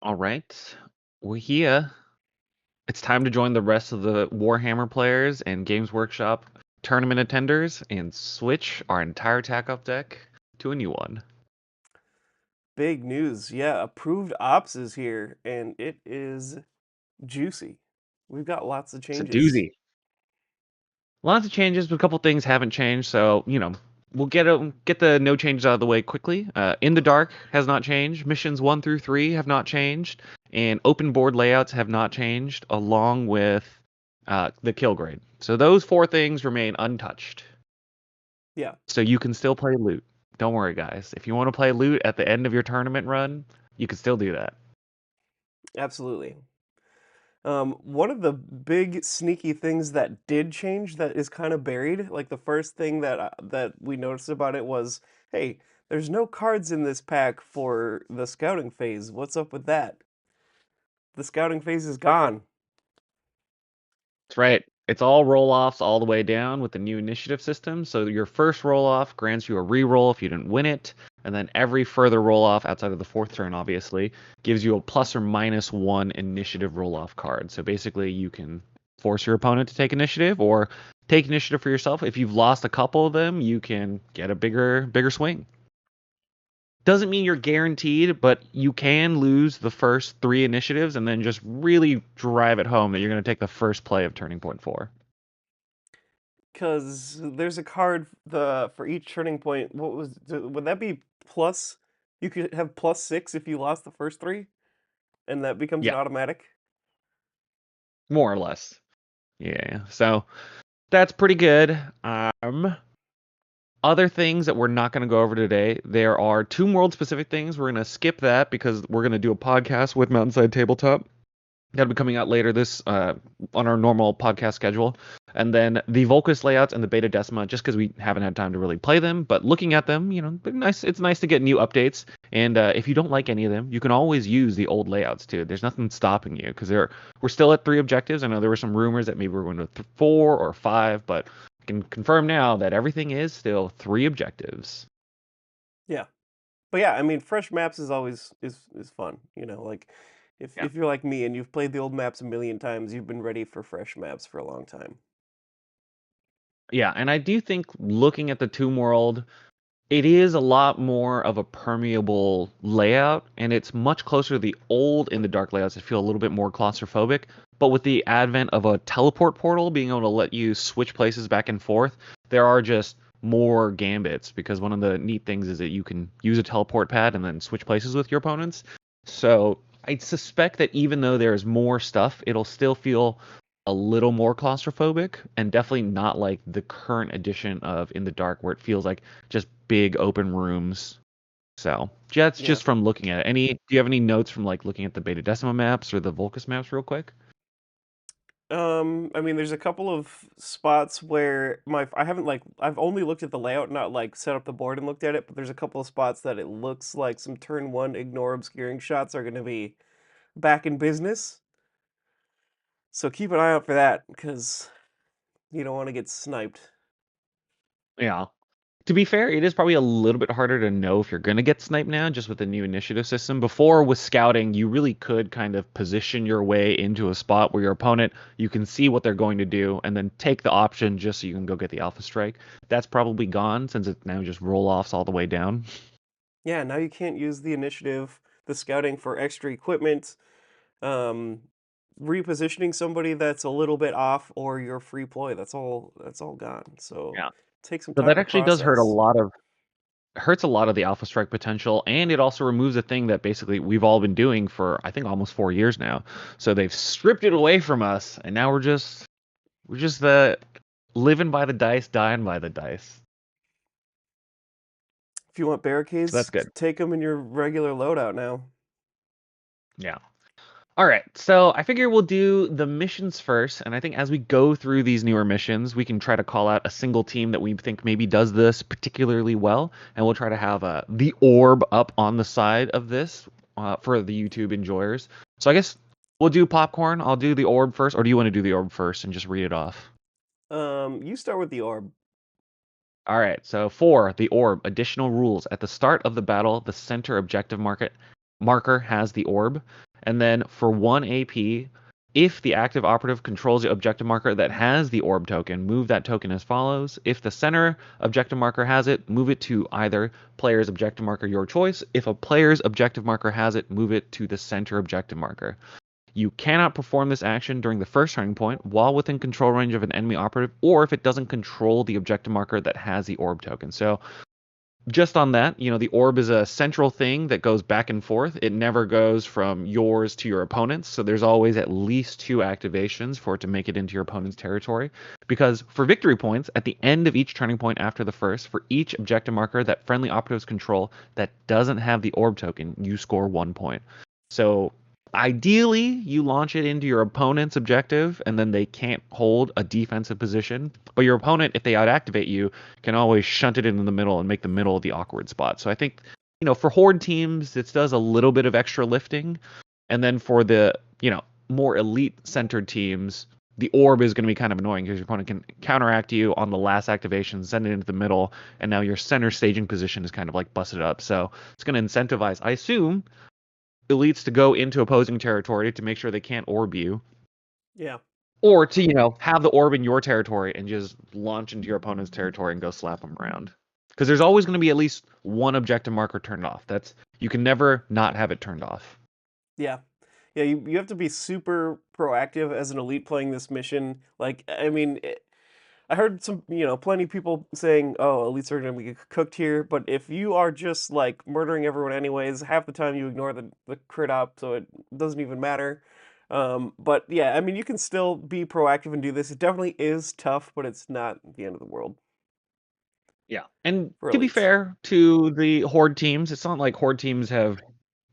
All right, we're here. It's time to join the rest of the Warhammer players and Games Workshop tournament attenders and switch our entire attack up deck to a new one. Big news. Yeah, approved ops is here and it is juicy. We've got lots of It's a changes. doozy. Lots of changes, but a couple things haven't changed. So we'll get the no changes out of the way quickly. In the Dark has not changed. Missions 1 through 3 have not changed, and open board layouts have not changed, along with the kill grade. So those four things remain untouched. Yeah, So you can still play loot. Don't worry, guys. If you want to play loot at the end of your tournament run, you can still do that. absolutely. One of the big sneaky things that did change that is kind of buried, like the first thing that we noticed about it was, hey, there's no cards in this pack for the scouting phase. What's up with that? The scouting phase is gone. That's right. It's all roll-offs all the way down with the new initiative system. So your first roll-off grants you a re-roll if you didn't win it, and then every further roll-off outside of the fourth turn, obviously, gives you a +or-1 initiative roll-off card. So basically, you can force your opponent to take initiative or take initiative for yourself. If you've lost a couple of them, you can get a bigger swing. Doesn't mean you're guaranteed, but you can lose the first 3 initiatives and then just really drive it home that you're going to take the first play of Turning Point 4. Because there's a card for each turning point. Would that be plus? You could have +6 if you lost the first three, and that becomes an Yeah, automatic. more or less. Yeah, so that's pretty good. Other things that we're not going to go over today, there are 2 world-specific things. We're going to skip that because we're going to do a podcast with Mountainside Tabletop. That'll be coming out later this on our normal podcast schedule. And then the Volcus layouts and the Beta Decima, just because we haven't had time to really play them, but looking at them, they're nice. It's nice to get new updates. And if you don't like any of them, you can always use the old layouts too. There's nothing stopping you because we're still at 3 objectives. I know there were some rumors that maybe we're going to 4 or 5, but I can confirm now that everything is still 3 objectives. Yeah, but yeah, I mean, fresh maps is always is fun. Like Yeah. if you're like me and you've played the old maps a million times, you've been ready for fresh maps for a long time. Yeah, and I do think looking at the Tomb World, it is a lot more of a permeable layout, and it's much closer to the old In the Dark layouts that feel a little bit more claustrophobic. But with the advent of a teleport portal being able to let you switch places back and forth, there are just more gambits because one of the neat things is that you can use a teleport pad and then switch places with your opponents. So I suspect that even though there's more stuff, it'll still feel a little more claustrophobic and definitely not like the current edition of In the Dark where it feels like just big open rooms. So that's Yeah. just from looking at it. Do you have any notes from like looking at the Beta Decima maps or the Volcus maps real quick? I mean, there's a couple of spots where I haven't I've only looked at the layout, not like set up the board and looked at it, but there's a couple of spots that it looks like some turn one ignore obscuring shots are going to be back in business. So keep an eye out for that because you don't want to get sniped. Yeah. To be fair, it is probably a little bit harder to know if you're going to get sniped now just with the new initiative system. Before with scouting, you really could kind of position your way into a spot where your opponent, you can see what they're going to do and then take the option just so you can go get the alpha strike. That's probably gone since it's now just roll-offs all the way down. Yeah, now you can't use the initiative, the scouting for extra equipment, um, repositioning somebody that's a little bit off, or your free ploy. That's all gone. So Yeah. take some So time that to actually does process. hurts a lot of the alpha strike potential, and it also removes a thing that basically we've all been doing for I think almost 4 years now. So they've stripped it away from us, and now we're just the living by the dice, dying by the dice. If you want So that's barricades, good. take them in your regular loadout now. Yeah. All right. So I figure we'll do the missions first, and I think as we go through these newer missions, we can try to call out a single team that we think maybe does this particularly well, and we'll try to have the orb up on the side of this for the YouTube enjoyers. So I guess we'll do popcorn. I'll do the orb first, or do you want to do the orb first and just read it off? You start with the orb. All right, so for the orb, additional rules. At the start of the battle, the center objective marker has the orb. And then for 1 AP, if the active operative controls the objective marker that has the orb token, move that token as follows. If the center objective marker has it, move it to either player's objective marker, your choice. If a player's objective marker has it, move it to the center objective marker. You cannot perform this action during the first turning point while within control range of an enemy operative, or if it doesn't control the objective marker that has the orb token. So just on that, the orb is a central thing that goes back and forth. It never goes from yours to your opponent's. So there's always at least 2 activations for it to make it into your opponent's territory. Because for victory points, at the end of each turning point after the first, for each objective marker that friendly operatives control that doesn't have the orb token, you score 1 point. So ideally, you launch it into your opponent's objective, and then they can't hold a defensive position. But your opponent, if they outactivate you, can always shunt it into the middle and make the middle the awkward spot. So I think, for horde teams, it does a little bit of extra lifting. And then for the, more elite centered teams, the orb is going to be kind of annoying because your opponent can counteract you on the last activation, send it into the middle, and now your center staging position is kind of like busted up. So it's going to incentivize, I assume, elites to go into opposing territory to make sure they can't orb you, Yeah. or to have the orb in your territory and just launch into your opponent's territory and go slap them around. Because there's always going to be at least one objective marker turned off. You can never not have it turned off. Yeah. Yeah, you have to be super proactive as an elite playing this mission. Like, I mean, I heard some, plenty of people saying, "Oh, elites are going to be cooked here." But if you are just like murdering everyone anyways, half the time you ignore the crit op, so it doesn't even matter. But yeah, I mean, you can still be proactive and do this. It definitely is tough, but it's not the end of the world Yeah. And for to be elites. fair to the horde teams, it's not like horde teams have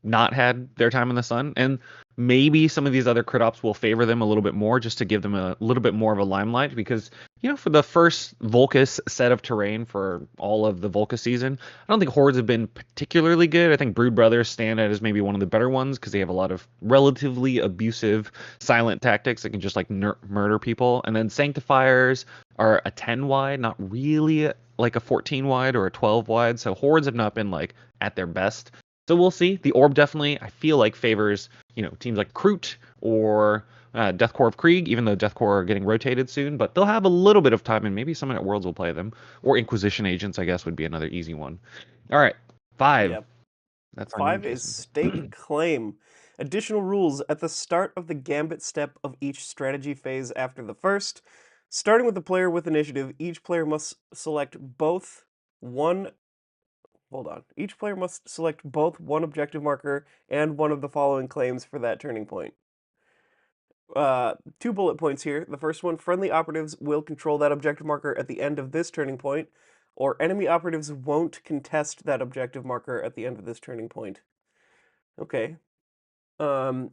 not had their time in the sun, and maybe some of these other crit ops will favor them a little bit more just to give them a little bit more of a limelight because for the first Volcus set of terrain for all of the Volcus season, I don't think hordes have been particularly good. I think Brood Brothers stand out as maybe one of the better ones because they have a lot of relatively abusive silent tactics that can just like murder people, and then Sanctifiers are a 10 wide, not really like a 14 wide or a 12 wide, so hordes have not been like at their best. So we'll see. The orb definitely, I feel like, favors teams like Kroot or Death Korps of Krieg, even though Death Korps are getting rotated soon. But they'll have a little bit of time, and maybe someone at Worlds will play them. Or Inquisition Agents, I guess, would be another easy one. All right, 5. Yeah. That's on you, 5 is Jason. stake claim. Additional rules at the start of the gambit step of each strategy phase after the first. Starting with the player with initiative, each player must select both one. Hold on. Each player must select both one objective marker and one of the following claims for that turning point. 2 bullet points here. The first one, friendly operatives will control that objective marker at the end of this turning point, or enemy operatives won't contest that objective marker at the end of this turning point. Okay.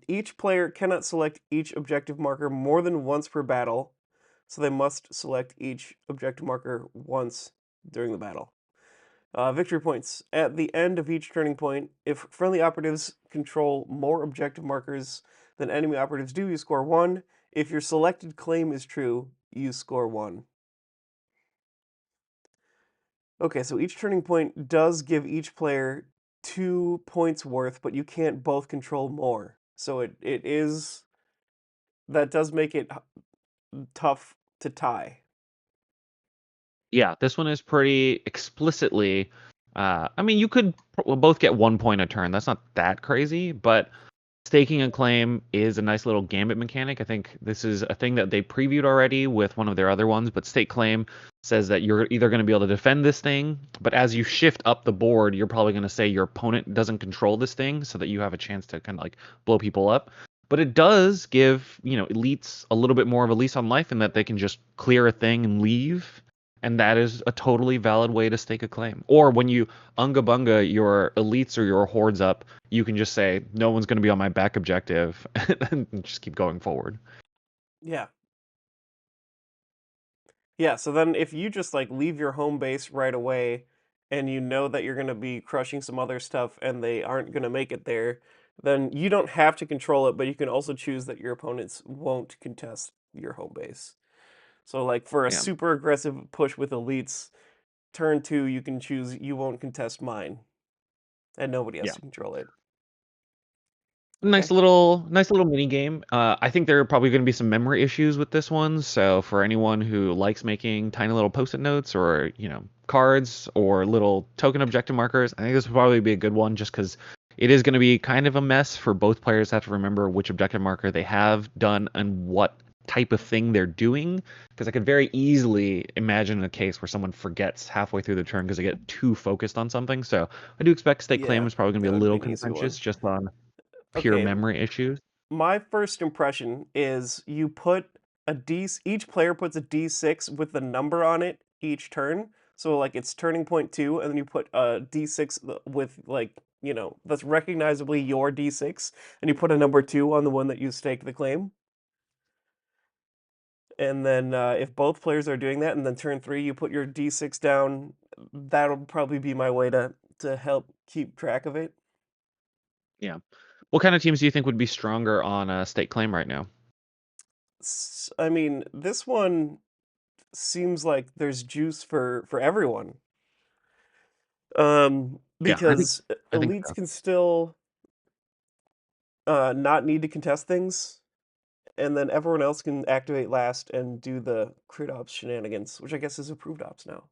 Each player cannot select each objective marker more than once per battle, so they must select each objective marker once during the battle. Victory points. At the end of each turning point, if friendly operatives control more objective markers than enemy operatives do, you score 1. If your selected claim is true, you score 1. Okay, so each turning point does give each player 2 points worth, but you can't both control more. So it is that does make it tough to tie. Yeah, this one is pretty explicitly. I mean, you could both get 1 point a turn. That's not that crazy, but staking a claim is a nice little gambit mechanic. I think this is a thing that they previewed already with one of their other ones, but stake claim says that you're either going to be able to defend this thing, but as you shift up the board, you're probably going to say your opponent doesn't control this thing so that you have a chance to kind of like blow people up. But it does give, elites a little bit more of a lease on life in that they can just clear a thing and leave. And that is a totally valid way to stake a claim. Or when you unga bunga your elites or your hordes up, you can just say, no one's going to be on my back objective and just keep going forward. Yeah. Yeah, so then if you just like leave your home base right away and you know that you're going to be crushing some other stuff and they aren't going to make it there, then you don't have to control it, but you can also choose that your opponents won't contest your home base. So like for a Yeah. super aggressive push with elites, turn 2 you can choose you won't contest mine and nobody has Yeah. to control it. Okay. Nice little mini game. I think there are probably going to be some memory issues with this one. So for anyone who likes making tiny little post-it notes or cards or little token objective markers, I think this will probably be a good one just because it is going to be kind of a mess for both players to have to remember which objective marker they have done and what type of thing they're doing. Because I could very easily imagine a case where someone forgets halfway through the turn because they get too focused on something. So I do expect Stake Claim Yeah, is probably going to that be a would be little an easy contentious one. just on pure Okay, memory issues. my first impression is you put each player puts a D6 with the number on it each turn. So like it's turning point 2 and then you put a D6 with like, that's recognizably your D6 and you put a number 2 on the one that you stake the claim. And then if both players are doing that and then turn 3 you put your D6 down, that'll probably be my way to help keep track of it. Yeah. What kind of teams do you think would be stronger on Stake Claim right now? I mean, this one seems like there's juice for everyone. Yeah, Because I think elites so. can still not need to contest things, and then everyone else can activate last and do the crit ops shenanigans, which I guess is approved ops now.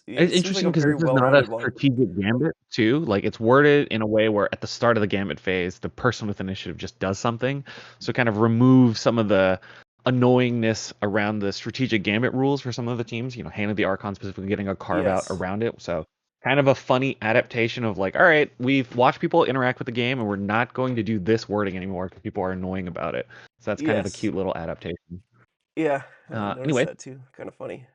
Yeah. It It's seems like a interesting because very this is not a well-rounded one. strategic gambit, too. Like, it's worded in a way where at the start of the gambit phase, the person with initiative just does something. So kind of remove some of the annoyingness around the strategic gambit rules for some of the teams, Hand of the Archon specifically getting a carve out Yes, around it. So kind of a funny adaptation of like, all right, we've watched people interact with the game and we're not going to do this wording anymore because people are annoying about it. So that's kind of a yes, cute little adaptation. yeah. I noticed Anyway, that too. Kind of funny.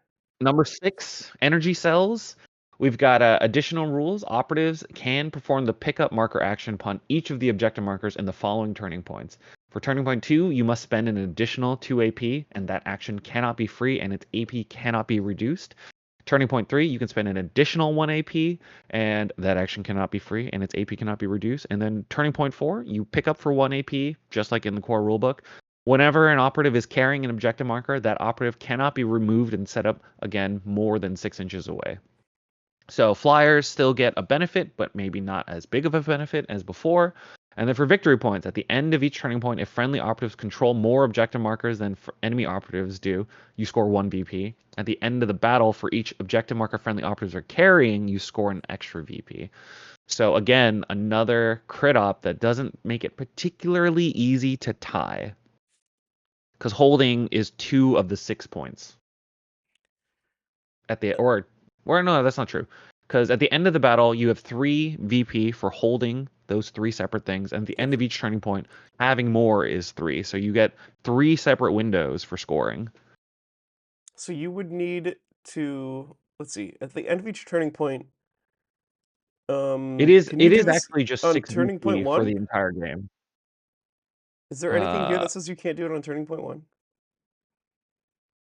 Number 6, energy cells. We've got additional rules. Operatives can perform the pickup marker action upon each of the objective markers in the following turning points. For turning point 2, you must spend an additional 2 AP, and that action cannot be free, and its AP cannot be reduced. Turning point 3, you can spend an additional 1 AP, and that action cannot be free, and its AP cannot be reduced. And then turning point 4, you pick up for 1 AP, just like in the core rulebook. Whenever an operative is carrying an objective marker, that operative cannot be removed and set up again more than 6 inches away. So flyers still get a benefit, but maybe not as big of a benefit as before. And then for victory points, at the end of each turning point, if friendly operatives control more objective markers than enemy operatives do, you score 1 VP. At the end of the battle, for each objective marker friendly operatives are carrying, you score an extra VP. So again, another crit op that doesn't make it particularly easy to tie because holding is 2 of the 6 points at the or no, that's not true. Because at the end of the battle, you have 3 VP for holding those 3 separate things, and at the end Yep. of each turning point, having more is 3. So you get 3 separate windows for scoring. So you would need to, let's see, at the end of each turning point, can you It do is this actually just on 6 turning point VP for the 1? entire game. Is there anything here Uh, that says you can't do it on turning point 1?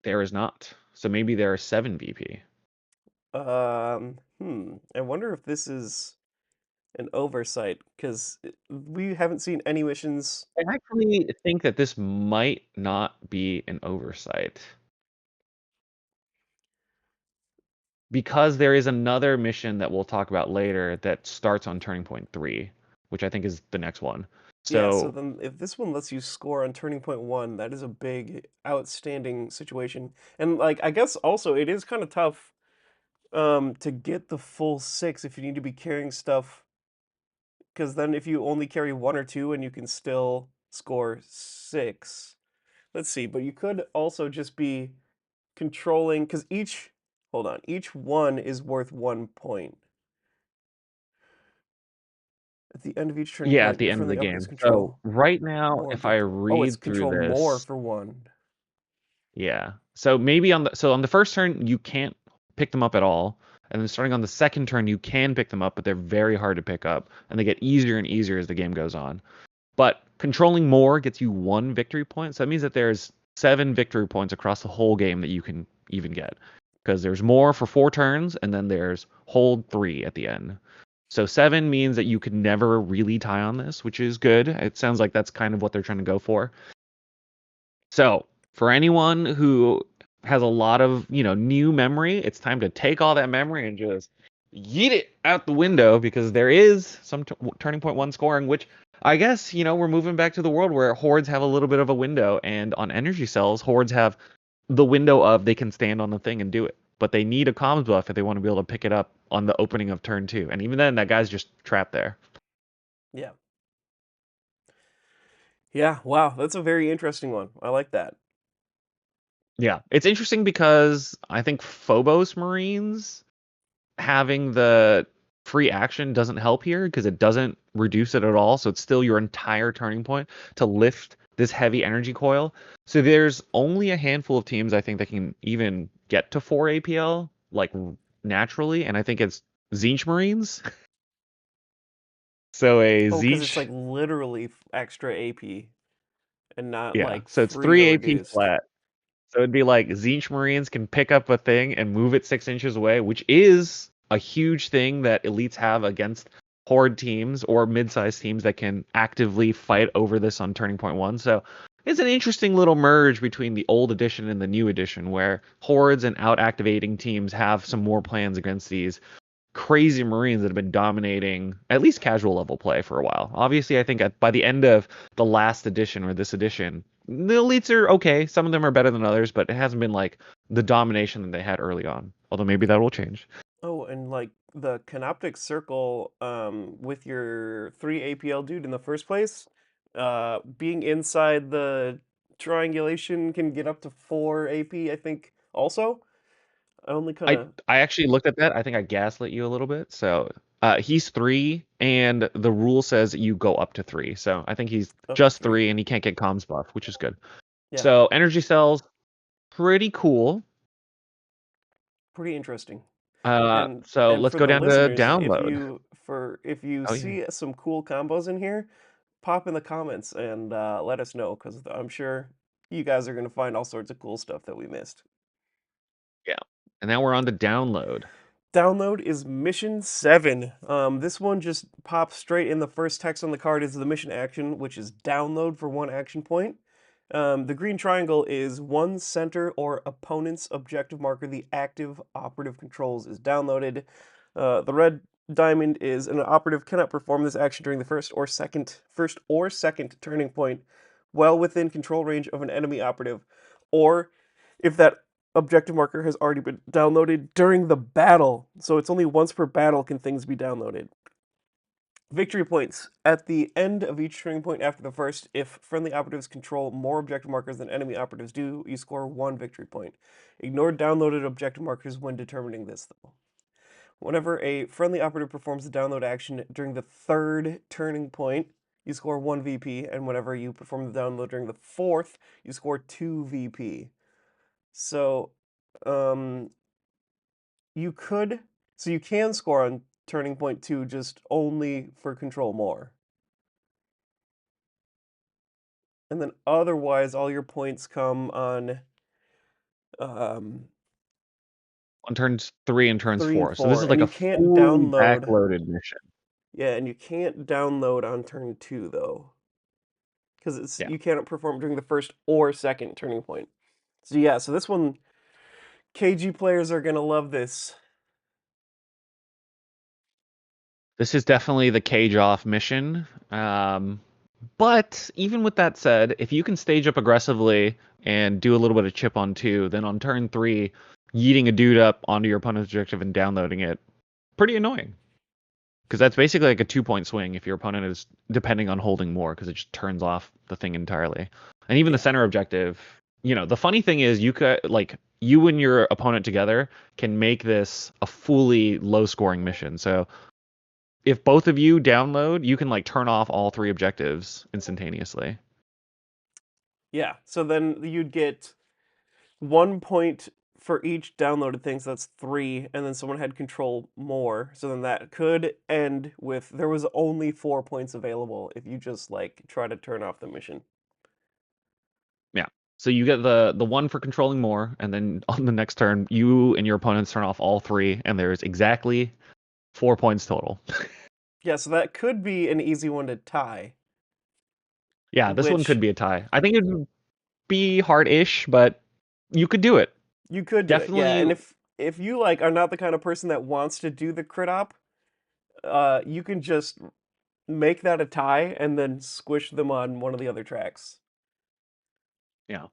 there is not. So maybe there are 7 VP. I wonder if this is an oversight because we haven't seen any missions. I actually think that this might not be an oversight. Because there is another mission that we'll talk about later that starts on turning point 3, which I think is the next one. Yeah, so So then if this one lets you score on turning point 1, that is a big, outstanding situation. And like, I guess also it is kind of tough to get the full 6 if you need to be carrying stuff, because then if you only carry 1 or 2 and you can still score 6. Let's see, but you could also just be controlling because hold on, each one is worth 1 point. At the end of each turning yeah, at point, the your end of the friendly operatives game. So control right now, more if I objective. Oh, it's read through control more this, for 1. yeah. So maybe on the first turn you can't pick them up at all, and then starting on the second turn you can pick them up, but they're very hard to pick up, and they get easier and easier as the game goes on. But controlling more gets you 1 victory point. So that means that there's 7 victory points across the whole game that you can even get. Because there's more for 4 turns, and then there's hold 3 at the end. So 7 means that you could never really tie on this, which is good. It sounds like that's kind of what they're trying to go for. So for anyone who has a lot of new memory, it's time to take all that memory and just yeet it out the window because there is some turning point one scoring, which I guess, we're moving back to the world where hordes have a little bit of a window, and on energy cells, hordes have the window of they can stand on the thing and do it. But they need a comms buff if they want to be able to pick it up on the opening of turn two. And even then, that guy's just trapped there. Yeah. Yeah, wow, that's a very interesting one. I like that. Yeah. It's interesting because I think Phobos Marines having the free action doesn't help here because it doesn't reduce it at all. So it's still your entire turning point to lift this heavy energy coil. So there's only a handful of teams I think that can even get to 4 APL like naturally, and I think it's Zinch Marines. So a Oh, because it's Zinch, like literally extra AP and not yeah. like So it's 3 or 3 AP reduced. flat. So it'd be like Zinch Marines can pick up a thing and move it 6 inches away, which is a huge thing that elites have against horde teams or mid-sized teams that can actively fight over this on turning point one. So it's an interesting little merge between the old edition and the new edition, where hordes and out-activating teams have some more plans against these crazy Marines that have been dominating at least casual level play for a while. Obviously, I think by the end of the last edition or this edition, the elites are okay. Some of them are better than others, but it hasn't been like the domination that they had early on. Although maybe that will change. Oh, and like the Canoptic Circle with your 3 APL dude in the first place, being inside the triangulation can get up to 4 AP, I think, also. I only kind I of I actually looked at that. I think I gaslit you a little bit. So he's three, and the rule says you go up to three. So I think he's up to just 3. three, and he can't get comms buff, which is good. Yeah, So energy cells, pretty cool. pretty interesting. And So and let's for go the down to listeners, download. if you Oh yeah. see some cool combos in here, pop in the comments and let us know because I'm sure you guys are gonna find all sorts of cool stuff that we missed. Yeah. And now we're on to download. Download is mission 7. This one just pops straight in. The first text on the card is the mission action, which is download for 1 action point. The green triangle is one center or opponent's objective marker the active operative controls is downloaded. The red diamond is an operative cannot perform this action during the first or second turning point well within control range of an enemy operative, or if that objective marker has already been downloaded during the battle. So it's only once per battle can things be downloaded. Victory points. At the end of each turning point after the first, if friendly operatives control more objective markers than enemy operatives do, you score 1 victory point. Ignore downloaded objective markers when determining this, though. Whenever a friendly operative performs the download action during the third turning point, you score 1 VP, and whenever you perform the download during the fourth, you score 2 VP. So, um, you could, so you can score on turning point 2 just only for control more. And then otherwise, all your points come on um, On turns three and turns 3 and four. So this 4, is and like you a can't fully download. backloaded mission. Yeah, and you can't download on turn 2 though, because it's Yeah. you cannot perform during the first or second turning point. So yeah, so this one, KG players are gonna love this. This is definitely the cage off mission. But even with that said, if you can stage up aggressively and do a little bit of chip on two, then on turn three, yeeting a dude up onto your opponent's objective and downloading it, pretty annoying. Because that's basically like a 2 point swing if your opponent is depending on holding more, because it just turns off the thing entirely. And even the Yeah, center objective, the funny thing is you could like you and your opponent together can make this a fully low scoring mission. So if both of you download, you can like turn off all three objectives instantaneously. yeah. So then you'd get 1 point for each downloaded thing, so that's 3, and then someone had control more, so then that could end with there was only 4 points available if you just like try to turn off the mission. Yeah. So you get the one for controlling more, and then on the next turn, you and your opponents turn off all three, and there's exactly 4 points total. Yeah, so that could be an easy one to tie, Yeah, this one which could be a tie. I think it'd be hard-ish, but you could do it. you could do it. Yeah, and Definitely if you like are not the kind of person that wants to do the crit op, you can just make that a tie and then squish them on one of the other tracks. Yeah.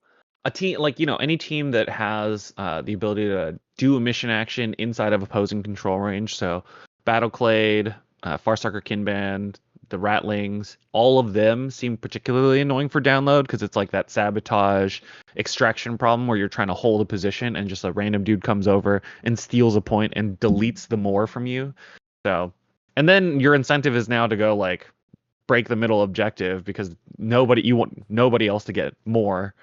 A team like, any team that has the ability to do a mission action inside of opposing control range. So Battleclade, Farstalker Kinband, the Ratlings, all of them seem particularly annoying for download because it's like that sabotage extraction problem where you're trying to hold a position and just a random dude comes over and steals a point and deletes the more from you. So, and then your incentive is now to go like break the middle objective because you want nobody else to get more.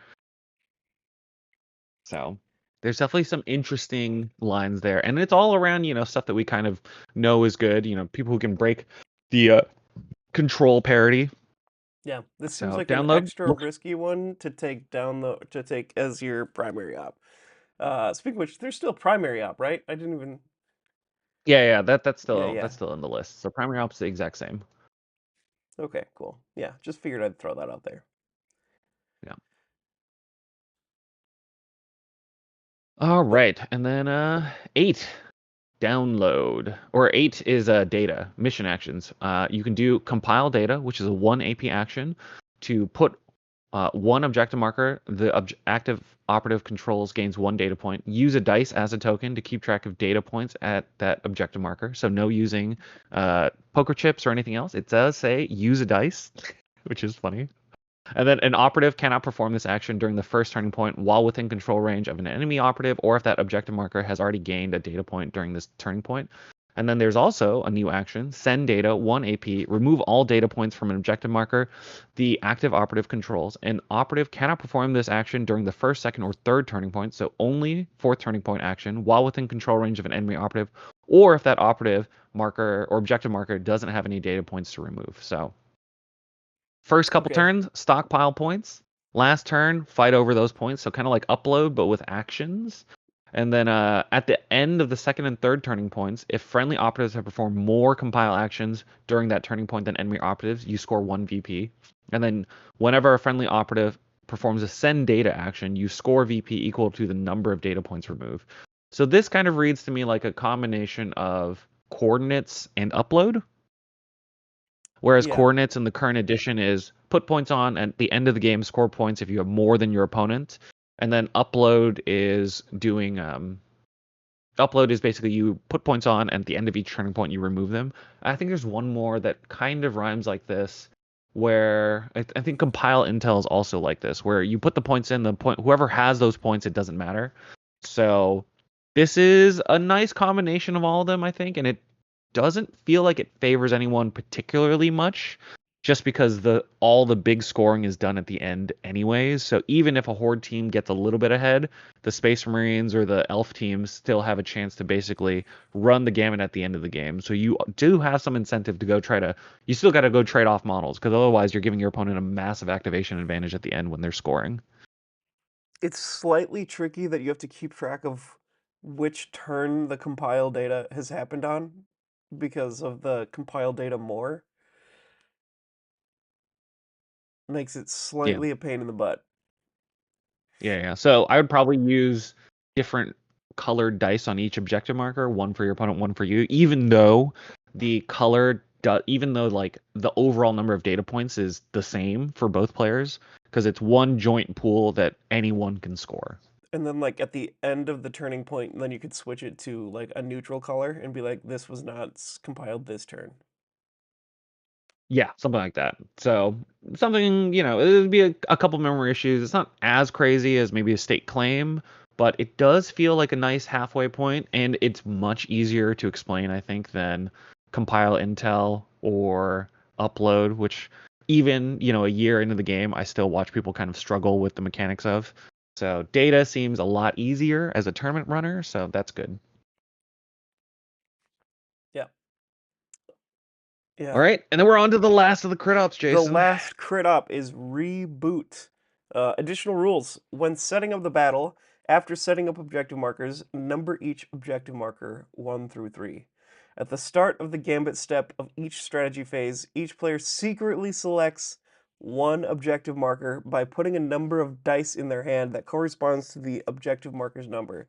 So there's definitely some interesting lines there, and it's all around stuff that we kind of know is good. People who can break the control parity. Yeah, this seems So like an download. extra risky one to take down the to take as your primary op. Speaking of which, there's still primary op, right? I didn't even. Yeah, that's Yeah, still yeah. that's still in the list. So primary ops the exact same. Okay, cool. Yeah, just figured I'd throw that out there. Yeah. All right, and then 8 download or 8 is data mission actions. You can do compile data, which is a 1 AP action to put one objective marker. The active operative controls gains 1 data point. Use a dice as a token to keep track of data points at that objective marker. So no using poker chips or anything else. It does say use a dice, which is funny. And then an operative cannot perform this action during the first turning point while within control range of an enemy operative, or if that objective marker has already gained a data point during this turning point. And then there's also a new action, send data, 1 AP, remove all data points from an objective marker the active operative controls. An operative cannot perform this action during the first, second, or third turning point, so only fourth turning point action while within control range of an enemy operative, or if that operative marker or objective marker doesn't have any data points to remove. So first couple Okay. turns, stockpile points. Last turn, fight over those points. So kind of like upload, but with actions. And then at the end of the second and third turning points, if friendly operatives have performed more compile actions during that turning point than enemy operatives, you score 1 VP. And then whenever a friendly operative performs a send data action, you score VP equal to the number of data points removed. So this kind of reads to me like a combination of coordinates and upload. Whereas Yeah. coordinates in the current edition is put points on at the end of the game, score points if you have more than your opponent, and then upload is basically you put points on and at the end of each turning point you remove them. I think there's one more that kind of rhymes like this, where I think compile intel is also like this, where you put the points in the point whoever has those points it doesn't matter. So this is a nice combination of all of them, I think, and it doesn't feel like it favors anyone particularly much just because the all the big scoring is done at the end anyways. So even if a horde team gets a little bit ahead, the Space Marines or the Elf teams still have a chance to basically run the gamut at the end of the game. So you do have some incentive to go you still got to go trade off models because otherwise you're giving your opponent a massive activation advantage at the end when they're scoring. It's slightly tricky that you have to keep track of which turn the compile data has happened on because of the compile data more. Makes it Yeah. slightly a pain in the butt. Yeah. So I would probably use different colored dice on each objective marker, one for your opponent, one for you, even though like the overall number of data points is the same for both players, because it's one joint pool that anyone can score. And then like at the end of the turning point, then you could switch it to like a neutral color and be like, this was not compiled this turn. Yeah, something like that. So something, it would be a couple memory issues. It's not as crazy as maybe a state claim, but it does feel like a nice halfway point, and it's much easier to explain, I think, than compile intel or upload, which even, a year into the game, I still watch people kind of struggle with the mechanics of. So data seems a lot easier as a tournament runner, so that's good. Yeah. All Yeah. right, and then we're on to the last of the crit ops, The Jason. last crit up is reboot. Additional rules. When setting up the battle, after setting up objective markers, number each objective marker 1 through 3. At the start of the gambit step of each strategy phase, each player secretly selects one objective marker by putting a number of dice in their hand that corresponds to the objective marker's number.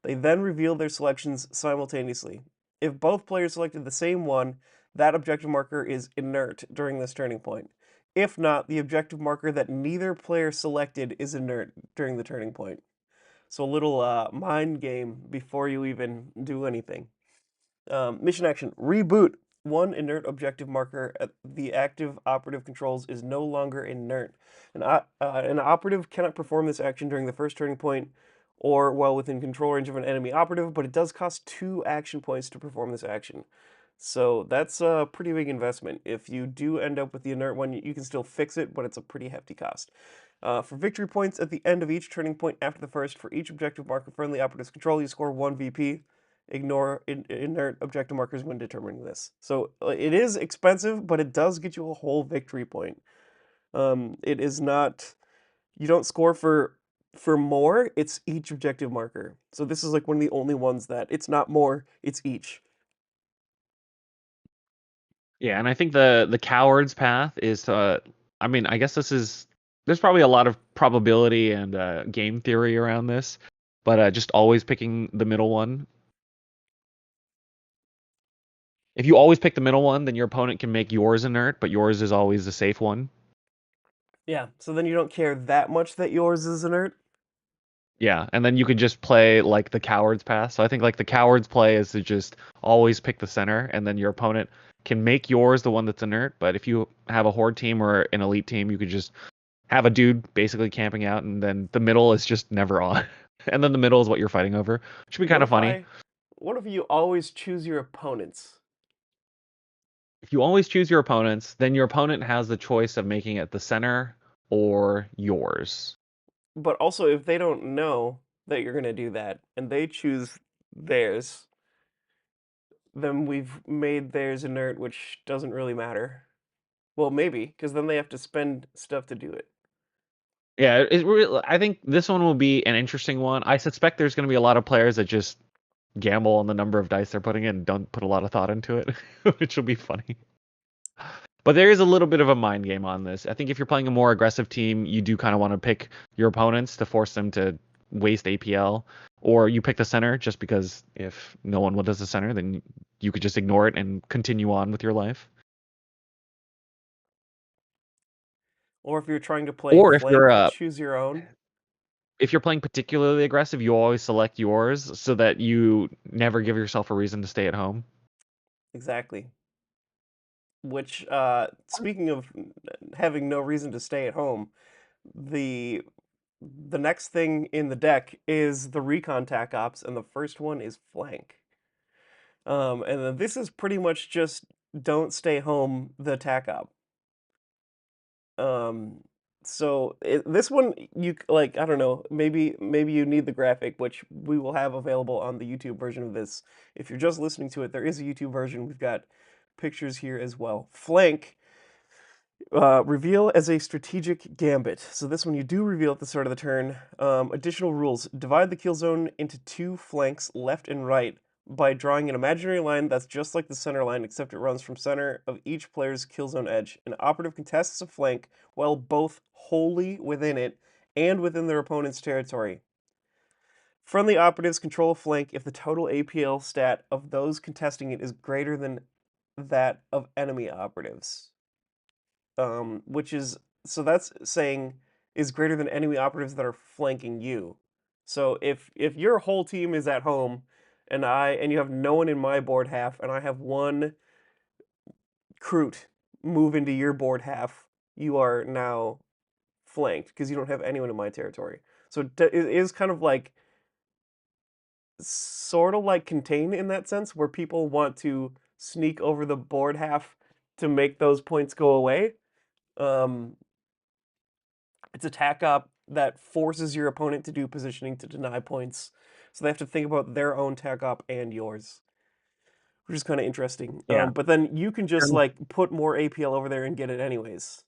They then reveal their selections simultaneously. If both players selected the same one, that objective marker is inert during this turning point. If not, the objective marker that neither player selected is inert during the turning point. So a little mind game before you even do anything. Mission action reboot. One inert objective marker at the active operative controls is no longer inert. An operative cannot perform this action during the first turning point or while within control range of an enemy operative, but it does cost 2 action points to perform this action. So that's a pretty big investment. If you do end up with the inert one, you can still fix it, but it's a pretty hefty cost. For victory points at the end of each turning point after the first, for each objective marker friendly operatives control, you score 1 VP. Ignore inert objective markers when determining this. So it is expensive, but it does get you a whole victory point. It is not, you don't score for more, it's each objective marker. So this is like one of the only ones that it's not more, it's each. Yeah, and I think the coward's path is I mean, I guess there's probably a lot of probability and game theory around this, but just always picking the middle one. If you always pick the middle one, then your opponent can make yours inert, but yours is always the safe one. Yeah, so then you don't care that much that yours is inert. Yeah, and then you could just play like the coward's path. So I think like the coward's play is to just always pick the center, and then your opponent can make yours the one that's inert. But if you have a horde team or an elite team, you could just have a dude basically camping out, and then the middle is just never on. And then the middle is what you're fighting over. Should be What kind of if funny. I what if you always choose your opponents? If you always choose your opponents, then your opponent has the choice of making it the center or yours. But also if they don't know that you're gonna do that and they choose theirs, then we've made theirs inert, which doesn't really matter. Well, maybe, because then they have to spend stuff to do it. Yeah, I think this one will be an interesting one. I suspect there's going to be a lot of players that just gamble on the number of dice they're putting in and don't put a lot of thought into it, which will be funny. But there is a little bit of a mind game on this. I think if you're playing a more aggressive team, you do kind of want to pick your opponents to force them to waste APL, or you pick the center just because if no one does the center, then you could just ignore it and continue on with your life. Or if you're trying to play Or flank, choose your own. if you're playing particularly aggressive, you always select yours so that you never give yourself a reason to stay at home. Exactly. Which, speaking of having no reason to stay at home, the the next thing in the deck is the recon tac ops, and the first one is flank. And then this is pretty much just don't stay home the tac op. Um, this one like I don't know, maybe you need the graphic, which we will have available on the YouTube version of this. If you're just listening to it, there is a YouTube version. We've got pictures here as well. Flank reveal as a strategic gambit. So this one you do reveal at the start of the turn. Additional rules: divide the kill zone into 2 flanks, left and right, by drawing an imaginary line that's just like the center line, except it runs from center of each player's kill zone edge. An operative contests a flank while both wholly within it and within their opponent's territory. Friendly operatives control a flank if the total APL stat of those contesting it is greater than that of enemy operatives. Which is so that's saying is greater than enemy operatives that are flanking you. So if your whole team is at home and you have no one in my board half and I have one Kroot move into your board half, you are now flanked because you don't have anyone in my territory. So it is kind of like sort of like contain in that sense where people want to sneak over the board half to make those points go away. Um, It's a tac op that forces your opponent to do positioning to deny points. So they have to think about their own tac op and yours, which is kind of interesting. Yeah. But then you can just Um, like put more APL over there and get it anyways.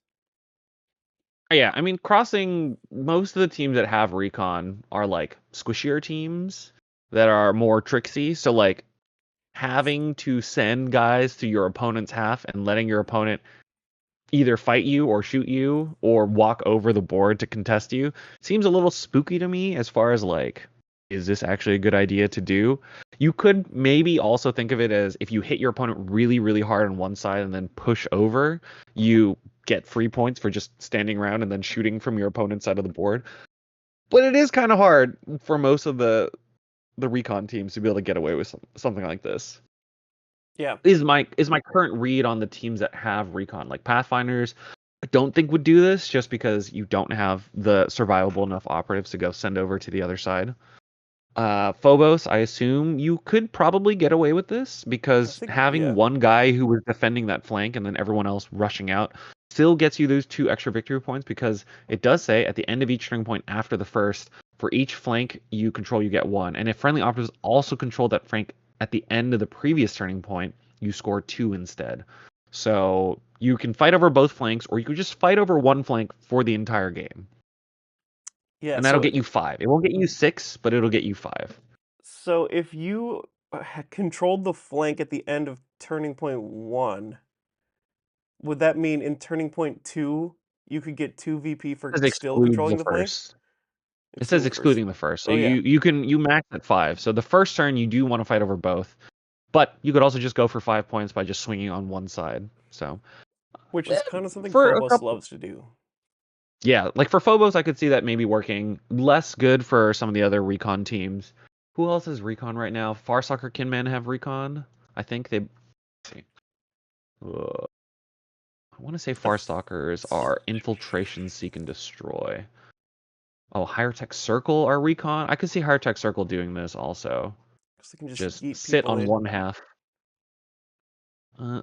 yeah, I mean, crossing most of the teams that have recon are like squishier teams that are more tricksy. So like having to send guys to your opponent's half and letting your opponent either fight you or shoot you or walk over the board to contest you seems a little spooky to me as far as like is this actually a good idea to do? You could maybe also think of it as if you hit your opponent really, really hard on one side and then push over, you get free points for just standing around and then shooting from your opponent's side of the board. But it is kind of hard for most of the recon teams to be able to get away with something like this. Yeah. Is my current read on the teams that have recon, like Pathfinders, I don't think would do this just because you don't have the survivable enough operatives to go send over to the other side. Phobos, I assume you could probably get away with this I because think, having yeah. one guy who was defending that flank and then everyone else rushing out still gets you those 2 extra victory points because it does say at the end of each turning point after the first, for each flank you control, you get 1. And if friendly operatives also control that flank at the end of the previous turning point, you score 2 instead. So you can fight over both flanks, or you could just fight over one flank for the entire game. Yeah, And that'll so get you 5. It won't get you 6, but it'll get you 5. so if you controlled the flank at the end of turning point 1, would that mean in turning point 2 you could get 2 VP for Says still excludes the controlling the flank? first. It says Excluding the first. excluding the first. So Oh yeah. you max at 5. So the first turn you do want to fight over both, but you could also just go for 5 points by just swinging on one side. So Which eh, is kind of something for a Phobos couple, loves to do. yeah, like for Phobos, I could see that maybe working. Less good for some of the other recon teams. Who else has recon right now? Farstalker Kinman have recon. I think they. Let's see. I want to say I Farstalkers are infiltration, seek, and destroy. Oh, Higher Tech Circle are recon. I could see Higher Tech Circle doing this also. guess they can just Just eat sit people on in. one half.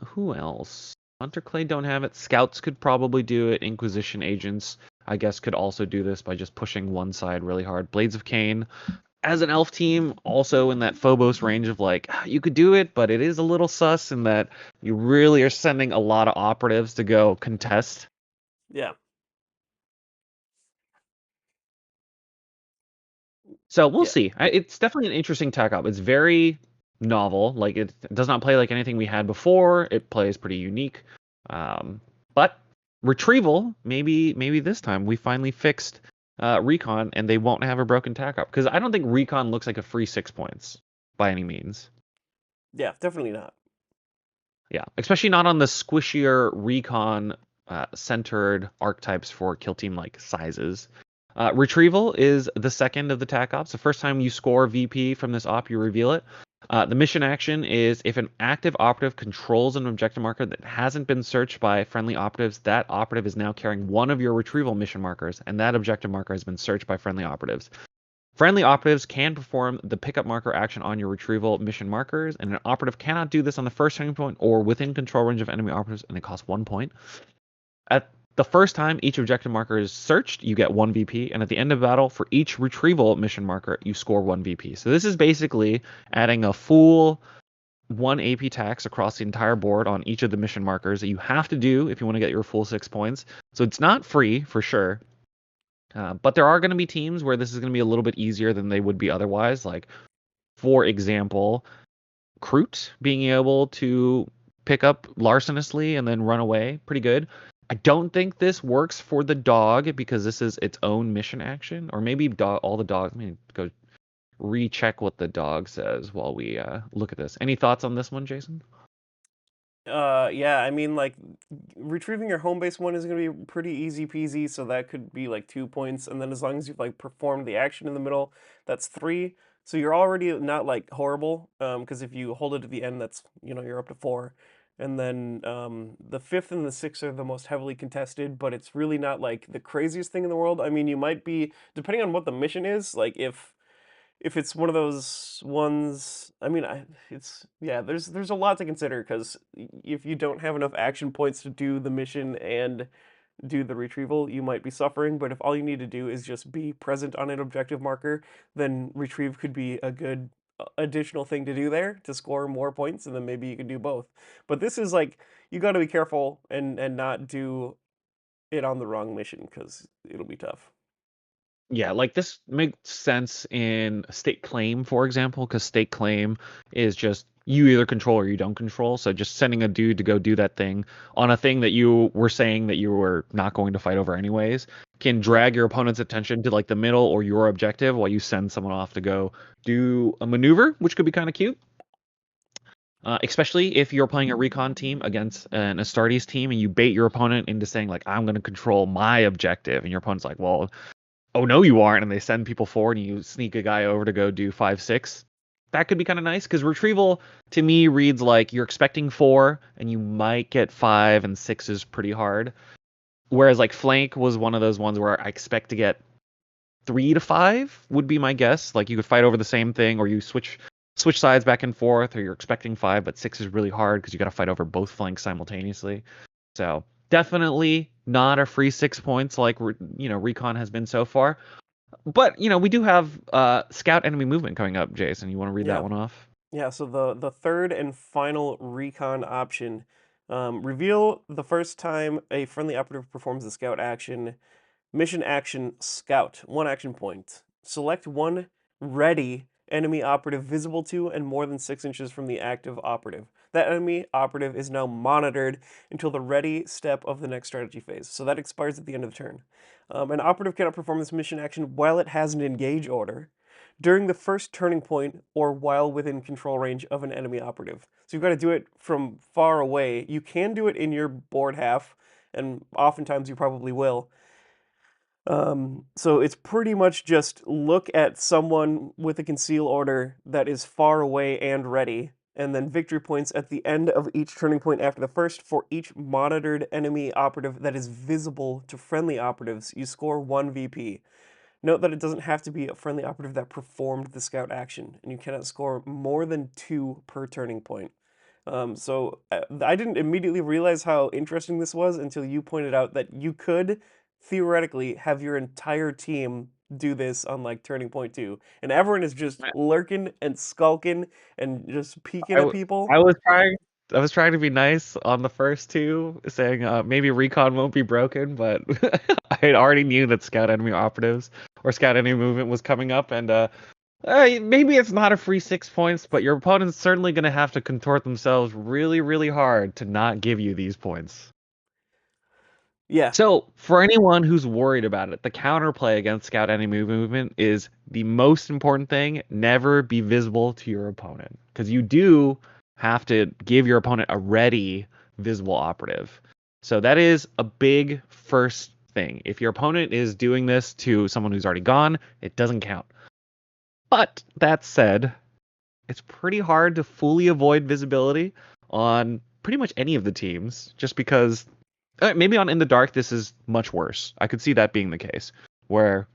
Who else? Hunter Clay don't have it. Scouts could probably do it. Inquisition agents, I guess, could also do this by just pushing one side really hard. Blades of Cain, as an elf team, also in that Phobos range of like, you could do it, but it is a little sus in that you really are sending a lot of operatives to go contest. Yeah. So we'll Yeah. see. It's definitely an interesting tech up. It's very novel. Like it does not play like anything we had before. It plays pretty unique. But retrieval, maybe this time we finally fixed recon and they won't have a broken tack up because I don't think recon looks like a free 6 points by any means. Yeah, definitely not. Yeah, especially not on the squishier recon centered archetypes for kill team like sizes. Retrieval is the second of the tac ops. The first time you score VP from this op, you reveal it. The mission action is if an active operative controls an objective marker that hasn't been searched by friendly operatives, that operative is now carrying one of your retrieval mission markers, and that objective marker has been searched by friendly operatives. Friendly operatives can perform the pickup marker action on your retrieval mission markers, and an operative cannot do this on the first turning point or within control range of enemy operatives, and it costs 1 point. At the first time each objective marker is searched, you get 1 VP, and at the end of battle, for each retrieval mission marker, you score 1 VP. So this is basically adding a full 1 AP tax across the entire board on each of the mission markers that you have to do if you want to get your full 6 points. So it's not free, for sure. But there are going to be teams where this is going to be a little bit easier than they would be otherwise. Like, for example, Kroot being able to pick up larcenously and then run away, pretty good. I don't think this works for the dog because this is its own mission action, or maybe all the dogs. Let me go recheck what the dog says while we look at this. Any thoughts on this one, Jason? Yeah, I mean, like, retrieving your home base one is going to be pretty easy peasy, so that could be like 2 points, and then as long as you've like performed the action in the middle, that's 3. So you're already not like horrible, because if you hold it at the end, that's, you're up to 4. And then the fifth and the sixth are the most heavily contested, but it's really not like the craziest thing in the world. I mean, you might be, depending on what the mission is, like if it's one of those ones, I mean, it's yeah. There's a lot to consider because if you don't have enough action points to do the mission and do the retrieval, you might be suffering. But if all you need to do is just be present on an objective marker, then retrieve could be a good additional thing to do there to score more points, and then maybe you can do both. But this is like you got to be careful and not do it on the wrong mission because it'll be tough. Yeah, like this makes sense in state claim, for example, because state claim is just you either control or you don't control. So just sending a dude to go do that thing on a thing that you were saying that you were not going to fight over anyways can Yeah. drag your opponent's attention to like the middle or your objective while you send someone off to go do a maneuver, which could be kind of cute. Especially if you're playing a recon team against an Astartes team and you bait your opponent into saying like I'm going to control my objective, and your opponent's like, well, oh no you aren't, and they send people forward and you sneak a guy over to go do 5-6. That could be kind of nice because retrieval to me reads like you're expecting 4 and you might get 5 and 6 is pretty hard. Whereas like flank was one of those ones where I expect to get 3 to 5 would be my guess. Like you could fight over the same thing, or you switch sides back and forth, or you're expecting 5, but 6 is really hard because you got to fight over both flanks simultaneously. So definitely not a free 6 points like recon has been so far. But we do have scout enemy movement coming up, Jason. You want to read that Yeah. one off? Yeah, so the third and final recon option, reveal the first time a friendly operative performs the scout action. Mission action scout, 1 action point. Select one ready enemy operative visible to and more than 6 inches from the active operative. That enemy operative is now monitored until the ready step of the next strategy phase. So that expires at the end of the turn. An operative cannot perform this mission action while it has an engage order, during the first turning point, or while within control range of an enemy operative. So you've got to do it from far away. You can do it in your board half, and oftentimes you probably will. So it's pretty much just look at someone with a conceal order that is far away and ready, and then victory points at the end of each turning point after the first for each monitored enemy operative that is visible to friendly operatives. You score 1 VP. Note that it doesn't have to be a friendly operative that performed the scout action, and you cannot score more than 2 per turning point. I didn't immediately realize how interesting this was until you pointed out that you could theoretically have your entire team do this on like turning point 2, and everyone is just lurking and skulking and just peeking I, at w- people. I was trying. I was trying to be nice on the first two, saying maybe recon won't be broken, but I already knew that scout enemy operatives or scout enemy movement was coming up, and maybe it's not a free 6 points, but your opponent's certainly going to have to contort themselves really, really hard to not give you these points. Yeah, So, for anyone who's worried about it, the counterplay against scout enemy movement is the most important thing. Never be visible to your opponent, because you do have to give your opponent a ready visible operative. So that is a big first thing. If your opponent is doing this to someone who's already gone, it doesn't count. But that said, it's pretty hard to fully avoid visibility on pretty much any of the teams, just because maybe on In the Dark this is much worse. I could see that being the case, where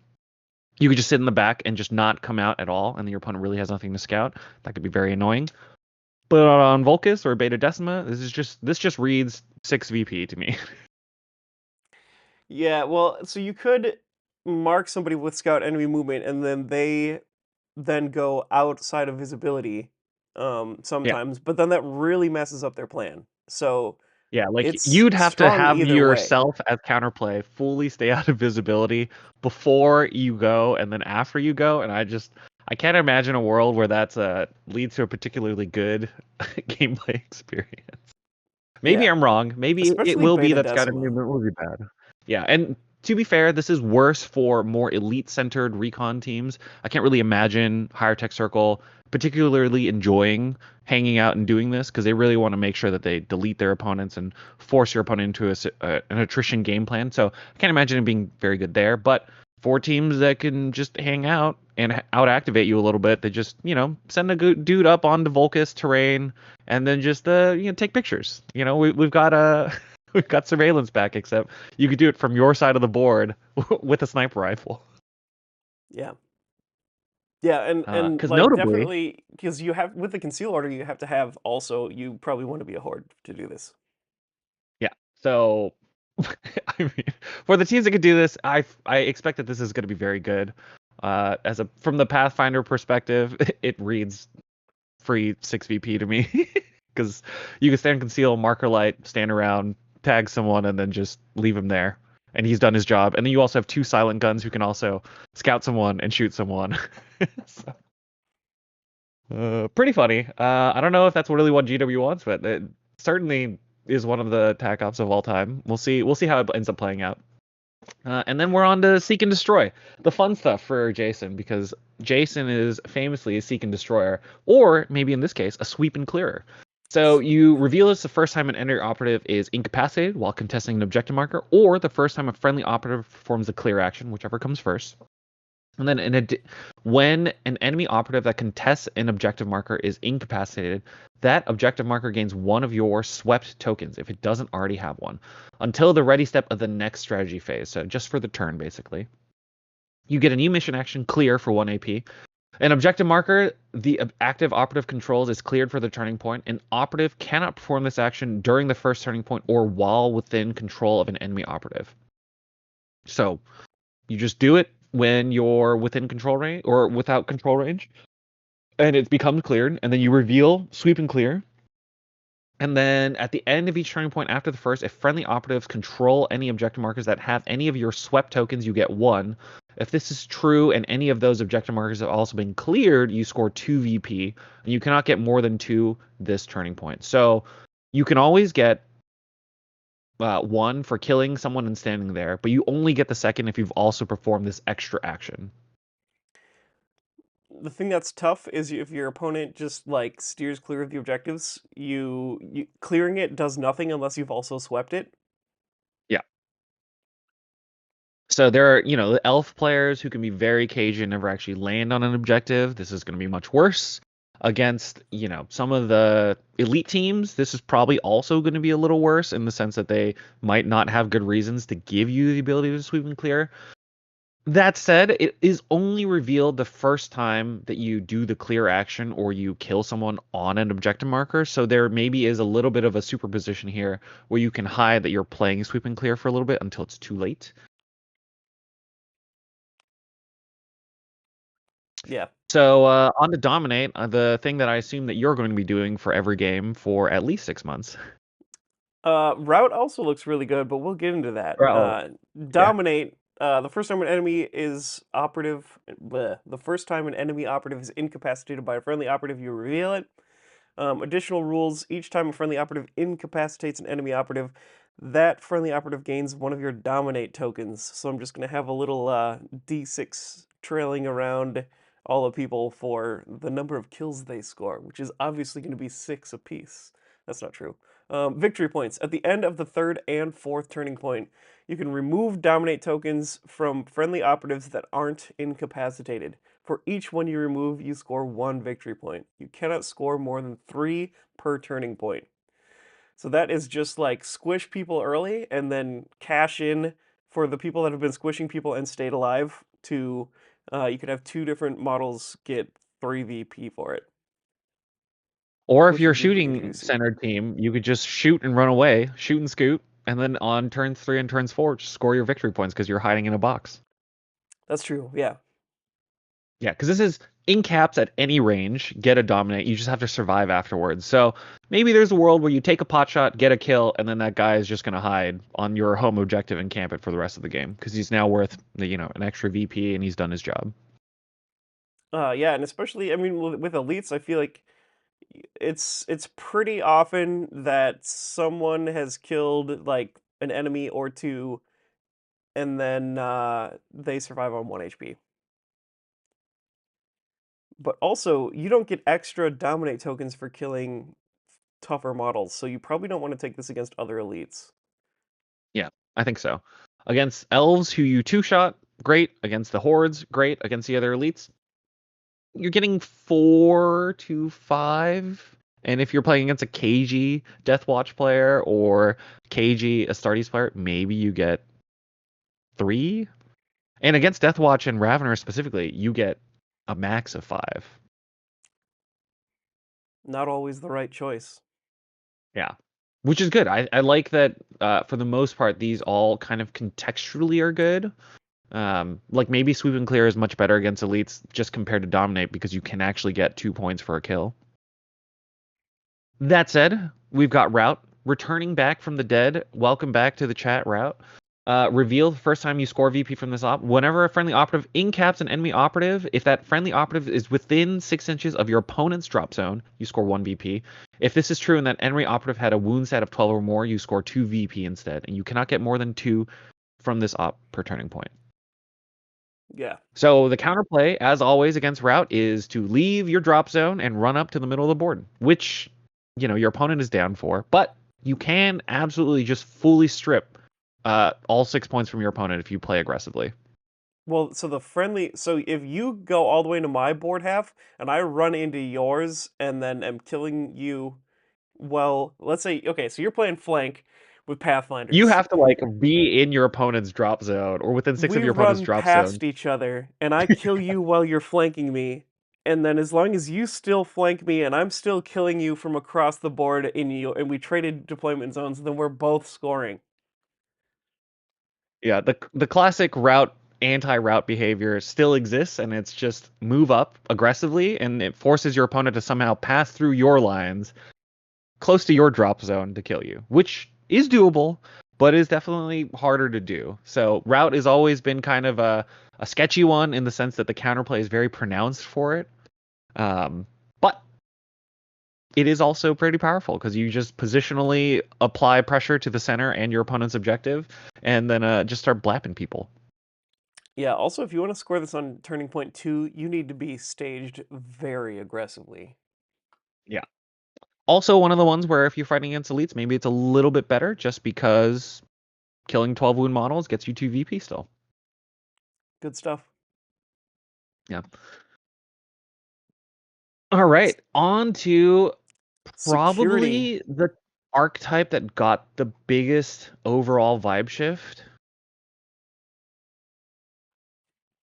you could just sit in the back and just not come out at all, and your opponent really has nothing to scout. That could be very annoying. But on Volcus or Beta Decima, this just reads 6 VP to me. yeah. Well, so you could mark somebody with scout enemy movement, and then they then go outside of visibility Yeah. sometimes, but then that really messes up their plan. So Yeah, like it's you'd have to strong have either way. yourself as counterplay fully stay out of visibility before you go and then after you go, and I can't imagine a world where that's leads to a particularly good gameplay experience. Maybe Yeah, I'm wrong. Maybe it especially will be Beta that Scouting Decima. Movement will be bad. Yeah, and to be fair, this is worse for more elite-centered recon teams. I can't really imagine Higher Tech Circle particularly enjoying hanging out and doing this because they really want to make sure that they delete their opponents and force your opponent into an attrition game plan. So I can't imagine it being very good there. But for teams that can just hang out and out activate you a little bit, they just send a good dude up onto Volcus terrain and then just take pictures. We've got we've got surveillance back, except you could do it from your side of the board with a sniper rifle. Yeah. Yeah, and Because like notably, definitely because you have with the conceal order you have to have also you probably want to be a horde to do this. yeah. So I mean, for the teams that could do this, I expect that this is going to be very good. From the Pathfinder perspective, it reads free 6 VP to me because you can stand conceal, marker light, stand around, tag someone, and then just leave him there, and he's done his job. And then you also have 2 silent guns who can also scout someone and shoot someone. So, Pretty funny. I don't know if that's really what GW wants, but it certainly is one of the attack ops of all time. We'll see. We'll see how it ends up playing out. And then we're on to Seek and Destroy, the fun stuff for Jason, because Jason is famously a Seek and Destroyer, or maybe in this case, a Sweep and Clearer. So you reveal this the first time an enemy operative is incapacitated while contesting an objective marker, or the first time a friendly operative performs a clear action, whichever comes first. And then when an enemy operative that contests an objective marker is incapacitated, that objective marker gains one of your swept tokens if it doesn't already have one, until the ready step of the next strategy phase. So just for the turn, basically. You get a new mission action, Clear, for 1 AP. An objective marker the active operative controls is cleared for the turning point. An operative cannot perform this action during the first turning point or while within control of an enemy operative. So you just do it when you're within control range or without control range, and it becomes cleared, and then you reveal Sweep and Clear. And then at the end of each turning point after the first, if friendly operatives control any objective markers that have any of your swept tokens, you get 1. If this is true and any of those objective markers have also been cleared, you score 2 VP, and you cannot get more than 2 this turning point. So you can always get 1 for killing someone and standing there, but you only get the second if you've also performed this extra action. The thing that's tough is if your opponent just like steers clear of the objectives, you clearing it does nothing unless you've also swept it. Yeah. So there are, the elf players who can be very cagey and never actually land on an objective. This is going to be much worse. Against, some of the elite teams, this is probably also going to be a little worse in the sense that they might not have good reasons to give you the ability to sweep and clear. That said, it is only revealed the first time that you do the clear action or you kill someone on an objective marker. So there maybe is a little bit of a superposition here where you can hide that you're playing sweep and clear for a little bit until it's too late. Yeah. So on to Dominate, the thing that I assume that you're going to be doing for every game for at least 6 months. Route also looks really good, but we'll get into that. Oh, yeah. Dominate. The first time an enemy is operative, the first time an enemy operative is incapacitated by a friendly operative, you reveal it. Additional rules: each time a friendly operative incapacitates an enemy operative, that friendly operative gains one of your Dominate tokens. So I'm just gonna have a little D6 trailing around all the people for the number of kills they score, which is obviously going to be 6 apiece. That's not true. Victory points. At the end of the third and fourth turning point, you can remove Dominate tokens from friendly operatives that aren't incapacitated. For each one you remove, you score 1 victory point. You cannot score more than 3 per turning point. So that is just like squish people early and then cash in for the people that have been squishing people and stayed alive to you could have 2 different models get 3 VP for it, Or if which you're would be pretty shooting juicy. centered team, you could just shoot and run away, shoot and scoot, and then on turns 3 and turns 4, just score your victory points because you're hiding in a box. That's true. Yeah. Yeah, because this is in caps at any range, get a dominate. You just have to survive afterwards. So maybe there's a world where you take a pot shot, get a kill, and then that guy is just going to hide on your home objective and camp it for the rest of the game because he's now worth an extra VP and he's done his job. Yeah, and especially I mean with elites, I feel like it's pretty often that someone has killed like an enemy or two and then they survive on 1 HP. But also, you don't get extra dominate tokens for killing tougher models, so you probably don't want to take this against other elites. Yeah, I think so. Against elves who you two shot, great. Against the hordes, great. Against the other elites, you're getting 4 to 5. And if you're playing against a KG Deathwatch player or KG Astartes player, maybe you get 3. And against Deathwatch and Ravener specifically, you get a max of 5. Not always the right choice. Yeah. Which is good. I like that for the most part, these all kind of contextually are good. Like maybe Sweep and Clear is much better against elites just compared to Dominate because you can actually get 2 points for a kill. That said, we've got Route returning back from the dead. Welcome back to the chat, Route. Reveal the first time you score VP from this op. Whenever a friendly operative incaps an enemy operative, if that friendly operative is within 6 inches of your opponent's drop zone, you score 1 VP. If this is true and that enemy operative had a wound stat of 12 or more, you score 2 VP instead. And you cannot get more than 2 from this op per turning point. Yeah. So the counterplay, as always against route, is to leave your drop zone and run up to the middle of the board, which, your opponent is down for. But you can absolutely just fully strip all 6 points from your opponent if you play aggressively. Well, so if you go all the way to my board half and I run into yours and then am killing you, well, let's say, okay, so you're playing flank with You Pathfinders. have to like be in your opponent's drop zone or within 6 of We your opponent's run drop zone. past each other and I kill you while you're flanking me. And then as long as you still flank me and I'm still killing you from across the board and we traded deployment zones, then we're both scoring. Yeah, the classic route anti-route behavior still exists, and it's just move up aggressively, and it forces your opponent to somehow pass through your lines close to your drop zone to kill you, which is doable, but is definitely harder to do. So route has always been kind of a sketchy one in the sense that the counterplay is very pronounced for it. But it is also pretty powerful because you just positionally apply pressure to the center and your opponent's objective, and then just start blapping people. Yeah, also, if you want to score this on Turning Point 2, you need to be staged very aggressively. Yeah. Also, one of the ones where if you're fighting against elites, maybe it's a little bit better just because killing 12 wound models gets you 2 VP still. Good stuff. Yeah. All right. On to Security. probably the archetype that got the biggest overall vibe shift.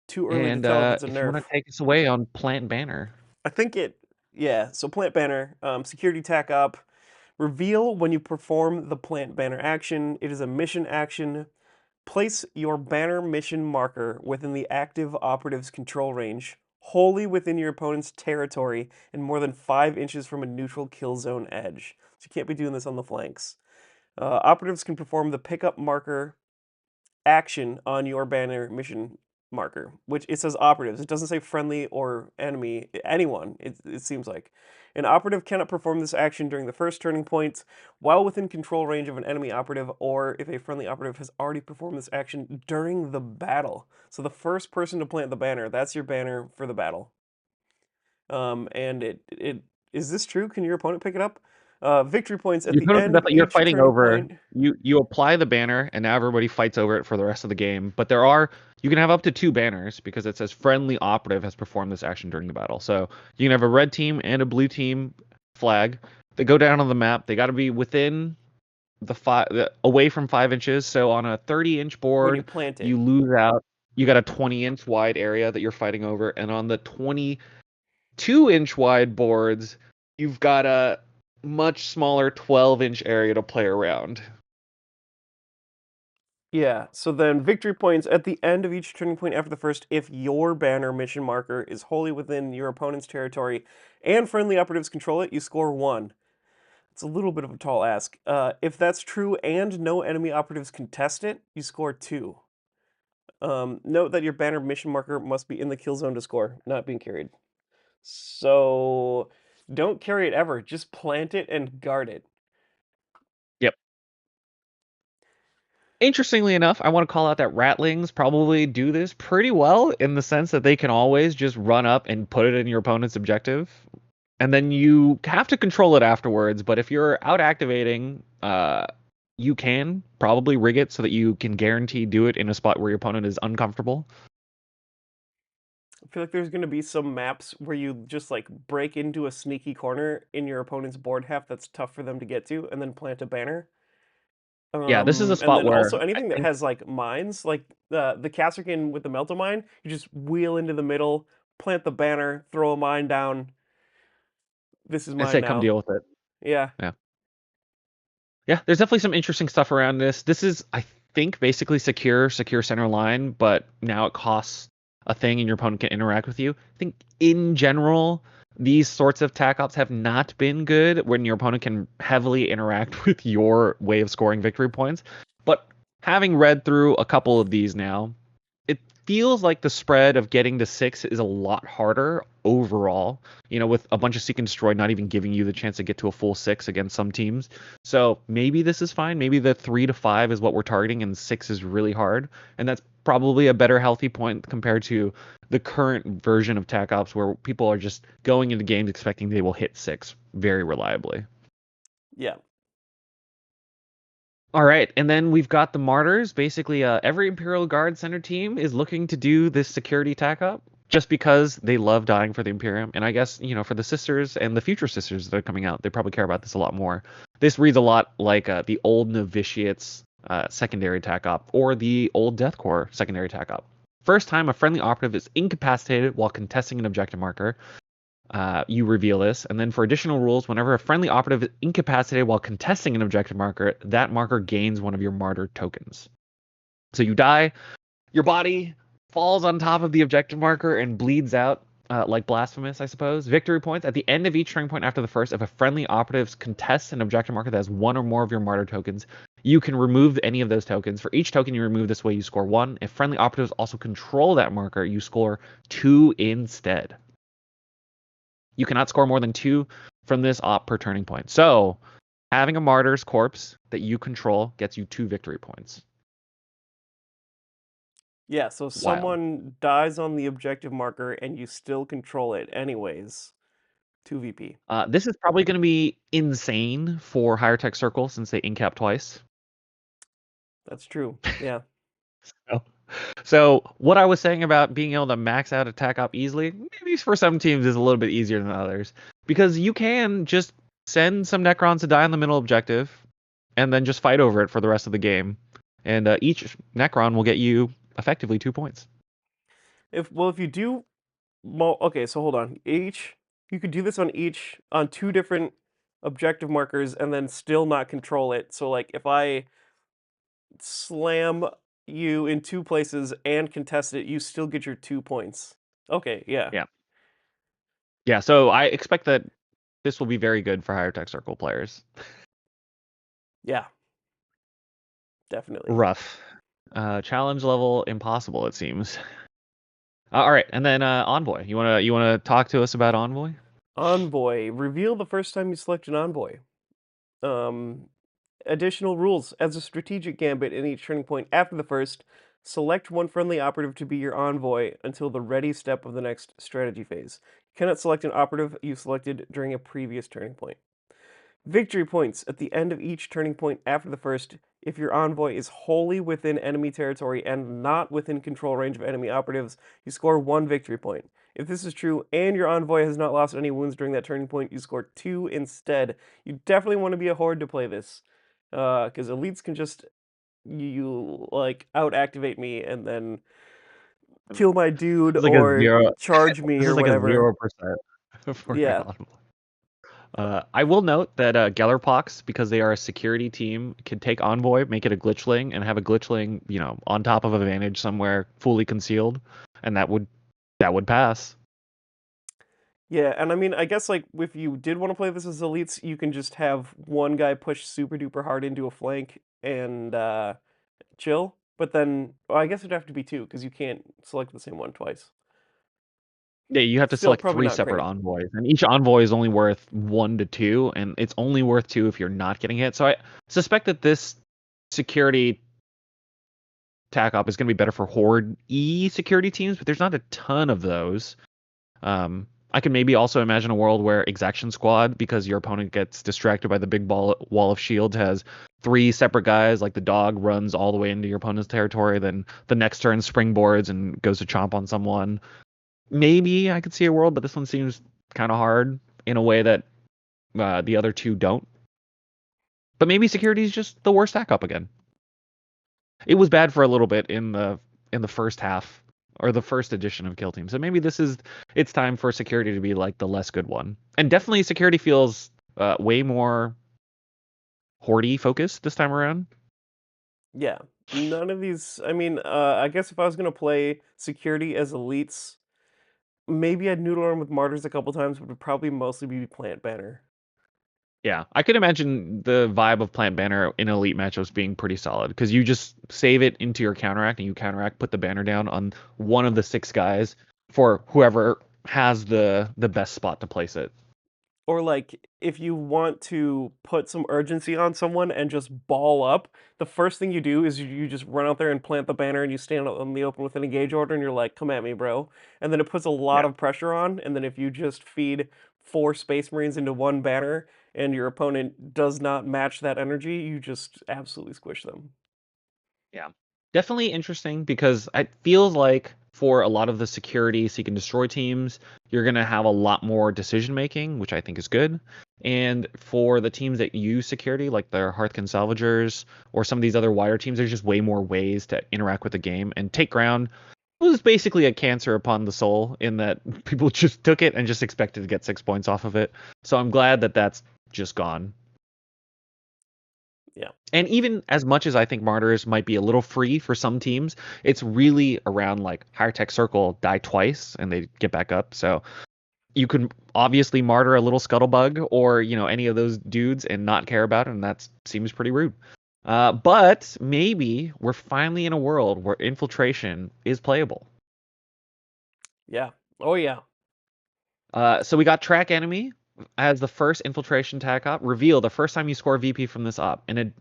Too early to And tell if it's a if you want nerf. to take us away on Plant Banner. I think yeah, so Plant Banner, security tack up. Reveal when you perform the Plant Banner action. It is a mission action. Place your banner mission marker within the active operative's control range, wholly within your opponent's territory, and more than 5 inches from a neutral kill zone edge. So you can't be doing this on the flanks. Operatives can perform the pickup marker action on your banner mission marker, which it says operatives. It doesn't say friendly or enemy, anyone, it seems like. An operative cannot perform this action during the first turning point while within control range of an enemy operative, or if a friendly operative has already performed this action during the battle. So the first person to plant the banner, that's your banner for the battle. And it is this true? Can your opponent pick it up? Victory points at Your the opponent end of you're each fighting turning over. point. You apply the banner, and now everybody fights over it for the rest of the game. But you can have up to 2 banners because it says friendly operative has performed this action during the battle. So you can have a red team and a blue team flag. They go down on the map. They got to be within away from 5 inches. So on a 30-inch When you board, plant it. you lose out. You got a 20-inch wide area that you're fighting over, and on the 22-inch wide boards, you've got a much smaller 12-inch area to play around. Yeah, so then victory points at the end of each turning point after the first if your banner mission marker is wholly within your opponent's territory and friendly operatives control it, you score 1. It's a little bit of a tall ask. If that's true and no enemy operatives contest it, you score 2. Note that your banner mission marker must be in the kill zone to score, not being carried. So don't carry it ever, just plant it and guard it. Yep. Interestingly enough, I want to call out that Ratlings probably do this pretty well in the sense that they can always just run up and put it in your opponent's objective. And then you have to control it afterwards. But if you're out activating, you can probably rig it so that you can guarantee do it in a spot where your opponent is uncomfortable. I feel like there's going to be some maps where you just like break into a sneaky corner in your opponent's board half that's tough for them to get to, and then plant a banner. Yeah, this is a And spot then also where I anything that think has like mines, like the Kasserkin with the Melta mine, you just wheel into the middle, plant the banner, throw a mine down. This is I mine say come now. deal with it. Yeah. Yeah. Yeah, there's definitely some interesting stuff around this. This is, I think, basically secure center line, but now it costs a thing and your opponent can interact with you. I think in general, these sorts of tac ops have not been good when your opponent can heavily interact with your way of scoring victory points. But having read through a couple of these now, it feels like the spread of getting to 6 is a lot harder overall. With a bunch of Seek and Destroy not even giving you the chance to get to a full 6 against some teams. So maybe this is fine. Maybe the 3 to 5 is what we're targeting, and 6 is really hard. And that's probably a better healthy point compared to the current version of TAC Ops where people are just going into games expecting they will hit 6 very reliably. Yeah. All right, and then we've got the Martyrs. Basically, every Imperial Guard center team is looking to do this security tack up just because they love dying for the Imperium. And I guess, for the sisters and the future sisters that are coming out, they probably care about this a lot more. This reads a lot like the old Novitiates secondary tack up or the old Death Corps secondary tack up. First time a friendly operative is incapacitated while contesting an objective marker, you reveal this. And then for additional rules, whenever a friendly operative is incapacitated while contesting an objective marker, that marker gains one of your martyr tokens. So you die, your body falls on top of the objective marker and bleeds out, like Blasphemous, I suppose. Victory points. At the end of each turning point after the first, if a friendly operative contests an objective marker that has one or more of your martyr tokens, you can remove any of those tokens. For each token you remove this way, you score 1. If friendly operatives also control that marker, you score 2 instead. You cannot score more than 2 from this op per turning point. So having a martyr's corpse that you control gets you 2 victory points. Yeah, so if Wild. someone dies on the objective marker and you still control it anyways, 2 VP. This is probably going to be insane for higher tech circle since they incap twice. That's true. Yeah. So, so what I was saying about being able to max out attack op easily, maybe for some teams is a little bit easier than others because you can just send some Necrons to die on the middle objective and then just fight over it for the rest of the game. And each Necron will get you effectively 2 points. If you do okay, so hold on. You could do this on 2 different objective markers and then still not control it. So like if I slam you in 2 places and contest it, you still get your 2 points. Okay, yeah. Yeah. Yeah, so I expect that this will be very good for higher tech circle players. Yeah, definitely. Rough. Challenge level impossible, it seems. All right, and then Envoy. You wanna talk to us about Envoy? Envoy. Reveal the first time you select an envoy. Um, Additional rules. As a strategic gambit in each turning point after the first, select one friendly operative to be your envoy until the ready step of the next strategy phase. You cannot select an operative you selected during a previous turning point. Victory points at the end of each turning point after the first. If your envoy is wholly within enemy territory and not within control range of enemy operatives, you score 1 victory point. If this is true and your envoy has not lost any wounds during that turning point, you score 2 instead. You definitely want to be a horde to play this, because elites can just you like out activate me and then kill my dude It's like a or zero. charge me This is or like a whatever. 0% for your Yeah, Envoy. I will note that Gellerpox, because they are a security team, can take Envoy, make it a glitchling, and have a glitchling, on top of a vantage somewhere fully concealed, and that would pass. yeah, and I mean, I guess like if you did want to play this as elites, you can just have one guy push super duper hard into a flank and chill. But then, well, I guess it'd have to be 2 because you can't select the same one twice. Yeah, you have to Still, select probably 3 not separate great. envoys, and each envoy is only worth 1 to 2, and it's only worth 2 if you're not getting hit. So I suspect that this security tac op is going to be better for Horde E security teams, but there's not a ton of those. I can maybe also imagine a world where Exaction Squad, because your opponent gets distracted by the big wall of shields, has 3 separate guys, like the dog runs all the way into your opponent's territory, then the next turn springboards and goes to chomp on someone. Maybe I could see a world, but this one seems kind of hard in a way that the other 2 don't. But maybe security is just the worst stack up again. It was bad for a little bit in the first half or the first edition of Killteam. So maybe it's time for security to be like the less good one. And definitely security feels way more hoardy focused this time around. Yeah, none of these. I mean, I guess if I was gonna play security as elites, maybe I'd noodle around with martyrs a couple times, but it would probably mostly be plant banner. Yeah, I could imagine the vibe of Plant Banner in elite matchups being pretty solid because you just save it into your counteract and you counteract, put the banner down on one of the six guys for whoever has the best spot to place it. Or like if you want to put some urgency on someone and just ball up, the first thing you do is you just run out there and plant the banner and you stand out in the open with an engage order and you're like, come at me, bro. And then it puts a lot Yeah. of pressure on, and then if you just feed four Space Marines into one banner and your opponent does not match that energy, you just absolutely squish them. Yeah. Definitely interesting because it feels like for a lot of the security seek and destroy teams, you're going to have a lot more decision making, which I think is good. And for the teams that use security, like the Hearthkin Salvagers or some of these other wider teams, there's just way more ways to interact with the game. And Take Ground was basically a cancer upon the soul in that people just took it and just expected to get 6 points off of it. So I'm glad that that's just gone. Yeah. And even as much as I think martyrs might be a little free for some teams, it's really around like higher tech circle die twice and they get back up. So you can obviously martyr a little scuttlebug or any of those dudes and not care about it, and that seems pretty rude. But maybe we're finally in a world where infiltration is playable. Yeah. Oh yeah. So we got track enemy as the first infiltration tech op. Reveal the first time you score VP from this op, and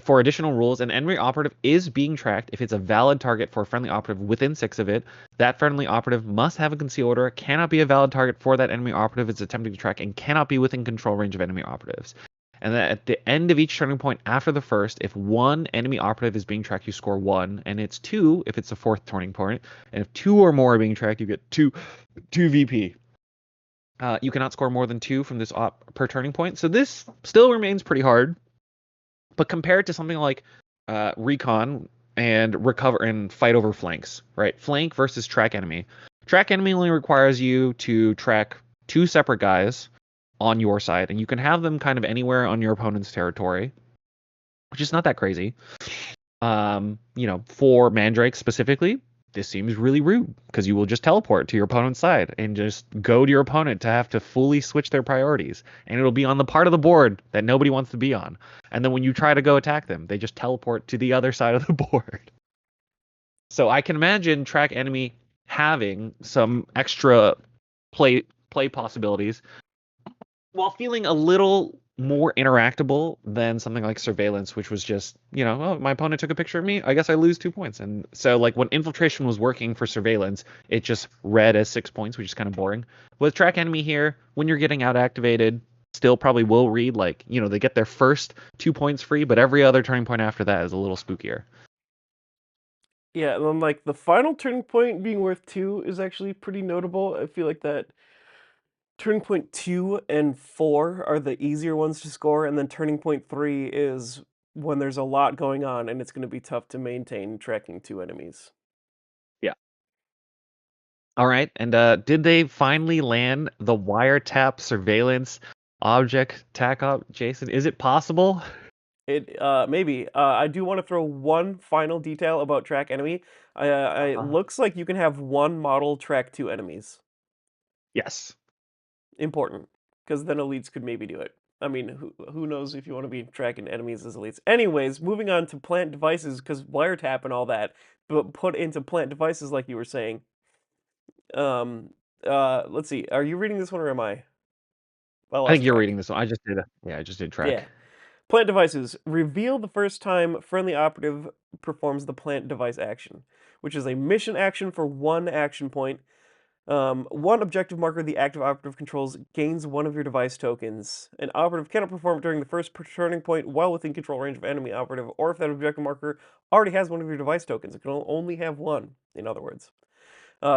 for additional rules, an enemy operative is being tracked if it's a valid target for a friendly operative within 6 of it. That friendly operative must have a conceal order, cannot be a valid target for that enemy operative it's attempting to track, and cannot be within control range of enemy operatives. And then at the end of each turning point after the first, if one enemy operative is being tracked, you score 1, and it's 2 if it's the fourth turning point. And if 2 or more are being tracked, you get 2 VP. You cannot score more than 2 from this op per turning point. So this still remains pretty hard. But compared to something like recon and recover and fight over flanks, right? Flank versus track enemy. Track enemy only requires you to track 2 separate guys on your side, and you can have them kind of anywhere on your opponent's territory, which is not that crazy. For Mandrake specifically, this seems really rude because you will just teleport to your opponent's side and just go to your opponent to have to fully switch their priorities. And it'll be on the part of the board that nobody wants to be on. And then when you try to go attack them, they just teleport to the other side of the board. So I can imagine track enemy having some extra play possibilities while feeling a little more interactable than something like surveillance, which was just, oh, my opponent took a picture of me, I guess I lose 2 points. And so like when infiltration was working for surveillance, it just read as 6 points, which is kind of boring. With track enemy here, when you're getting out activated, still probably will read like, they get their first 2 points free, but every other turning point after that is a little spookier. Yeah, and then like the final turning point being worth 2 is actually pretty notable. I feel like that turning point 2 and 4 are the easier ones to score, and then turning point 3 is when there's a lot going on and it's going to be tough to maintain tracking 2 enemies. Yeah. All right. And did they finally land the wiretap surveillance object TAC op, Jason? Is it possible? It maybe I do want to throw one final detail about track enemy. It Uh-huh. looks like you can have one model track 2 enemies. Yes. Important, because then elites could maybe do it. I mean, who knows if you want to be tracking enemies as elites. Anyways, moving on to plant devices, because wiretap and all that, but put into plant devices like you were saying. Um, let's see. Are you reading this one or am I? I I think lost you're track. reading this one. I just did track. Yeah. Plant devices. Reveal the first time friendly operative performs the plant device action, which is a mission action for one action point. One objective marker the active operative controls gains one of your device tokens. An operative cannot perform it during the first turning point while within control range of enemy operative, or if that objective marker already has one of your device tokens. It can only have one, in other words.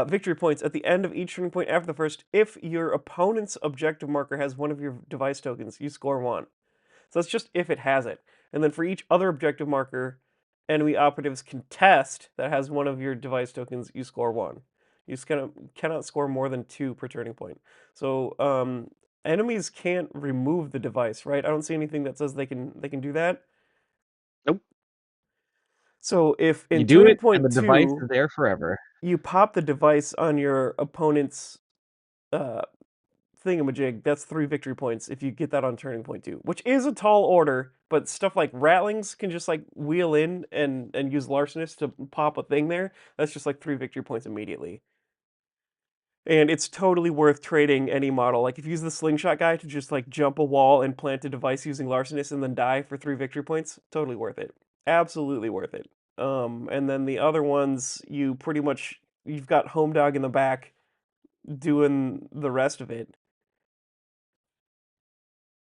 Victory points at the end of each turning point after the first. If your opponent's objective marker has one of your device tokens, you score 1. So that's just if it has it. And then for each other objective marker enemy operatives contest that has one of your device tokens, you score 1. You just cannot score more than 2 per turning point. So enemies can't remove the device, right? I don't see anything that says they can do that. Nope. So if You in do turning it, and point the device 2 is there forever. you pop the device on your opponent's uh, thingamajig, that's 3 victory points if you get that on turning point 2, which is a tall order. But stuff like Ratlings can just like wheel in and use Larcenist to pop a thing there. That's just like 3 victory points immediately. And it's totally worth trading any model. Like if you use the slingshot guy to just like jump a wall and plant a device using Larcenist and then die for 3 victory points, totally worth it. Absolutely worth it. And then the other ones, you pretty much you've got Home Dog in the back doing the rest of it.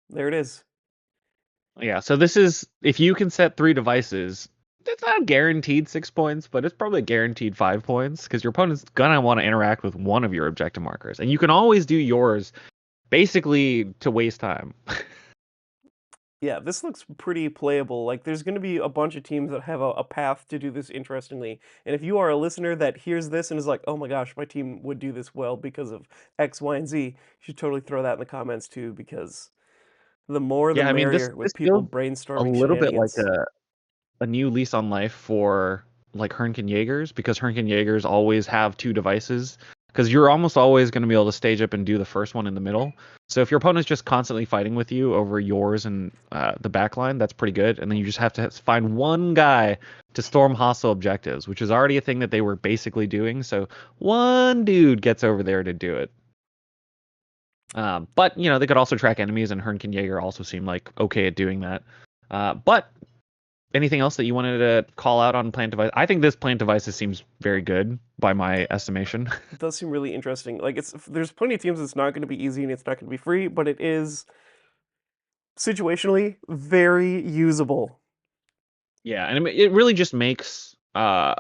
There it is. Yeah, so this is if you can set 3 devices, it's not guaranteed 6 points, but it's probably guaranteed 5 points because your opponent's gonna want to interact with one of your objective markers, and you can always do yours basically to waste time. Yeah, this looks pretty playable. Like, there's going to be a bunch of teams that have a path to do this interestingly. And if you are a listener that hears this and is like, oh my gosh, my team would do this well because of X, Y, and Z, you should totally throw that in the comments too, because the more the Yeah, I mean this merrier this with people feels a brainstorming little bit like shenanigans. a new lease on life for like Hernken Jaegers because Hernken Jaegers always have 2 devices because you're almost always going to be able to stage up and do the first one in the middle. So if your opponent's just constantly fighting with you over yours and the back line, that's pretty good. And then you just have to find one guy to storm hostile objectives, which is already a thing that they were basically doing. So one dude gets over there to do it. But you know they could also track enemies, and Hernken Jaeger also seemed like okay at doing that. But anything else that you wanted to call out on plant device? I think this plant devices seems very good by my estimation. It does seem really interesting. Like, there's plenty of teams it's not going to be easy and it's not going to be free, but it is situationally very usable. Yeah, and it really just makes all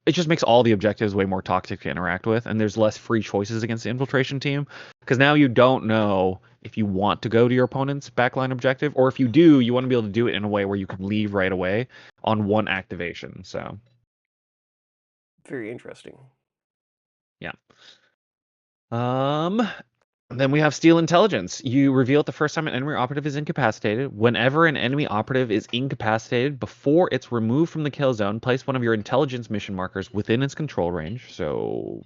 the objectives way more toxic to interact with, and there's less free choices against the infiltration team because now you don't know if you want to go to your opponent's backline objective, or if you do, you want to be able to do it in a way where you can leave right away on one activation. So Very interesting. yeah. Um, Then we have Steel Intelligence. You reveal it the first time an enemy operative is incapacitated. Whenever an enemy operative is incapacitated before it's removed from the kill zone, place one of your intelligence mission markers within its control range. So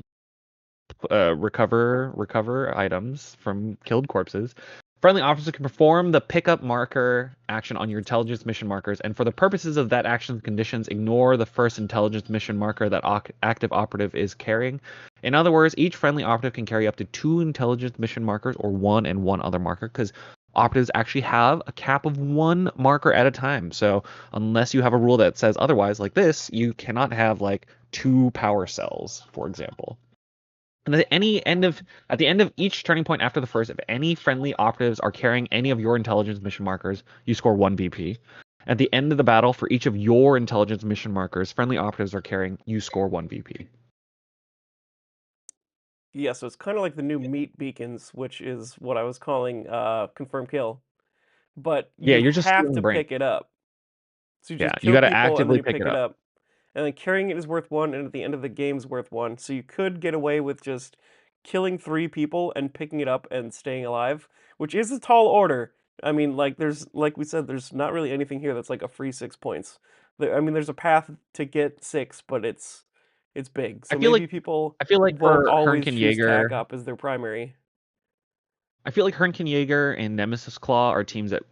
recover items from killed corpses. Friendly officer can perform the pickup marker action on your intelligence mission markers, and for the purposes of that action's conditions, ignore the first intelligence mission marker that active operative is carrying. In other words, each friendly operative can carry up to 2 intelligence mission markers or one and one other marker, because operatives actually have a cap of 1 marker at a time. So unless you have a rule that says otherwise, like this, you cannot have like 2 power cells, for example. And at the end of each turning point after the first, if any friendly operatives are carrying any of your intelligence mission markers, you score 1 BP. At the end of the battle, for each of your intelligence mission markers, friendly operatives are carrying, you score 1 BP. Yeah, so it's kind of like the new meat beacons, which is what I was calling confirm kill. But Yeah, you you're just have stealing to brain. pick it up. So you Yeah, just you kill got to people and then actively you pick pick it it up. up. And then carrying it is worth 1, and at the end of the game is worth 1. So you could get away with just killing 3 people and picking it up and staying alive, which is a tall order. I mean, like we said, there's not really anything here that's like a free 6 points. I mean, there's a path to get 6, but it's big. I So feel like maybe people I feel like won't for always Hernken choose tack Jaeger, up as their primary. I feel like Hernken Jaeger and Nemesis Claw are teams that,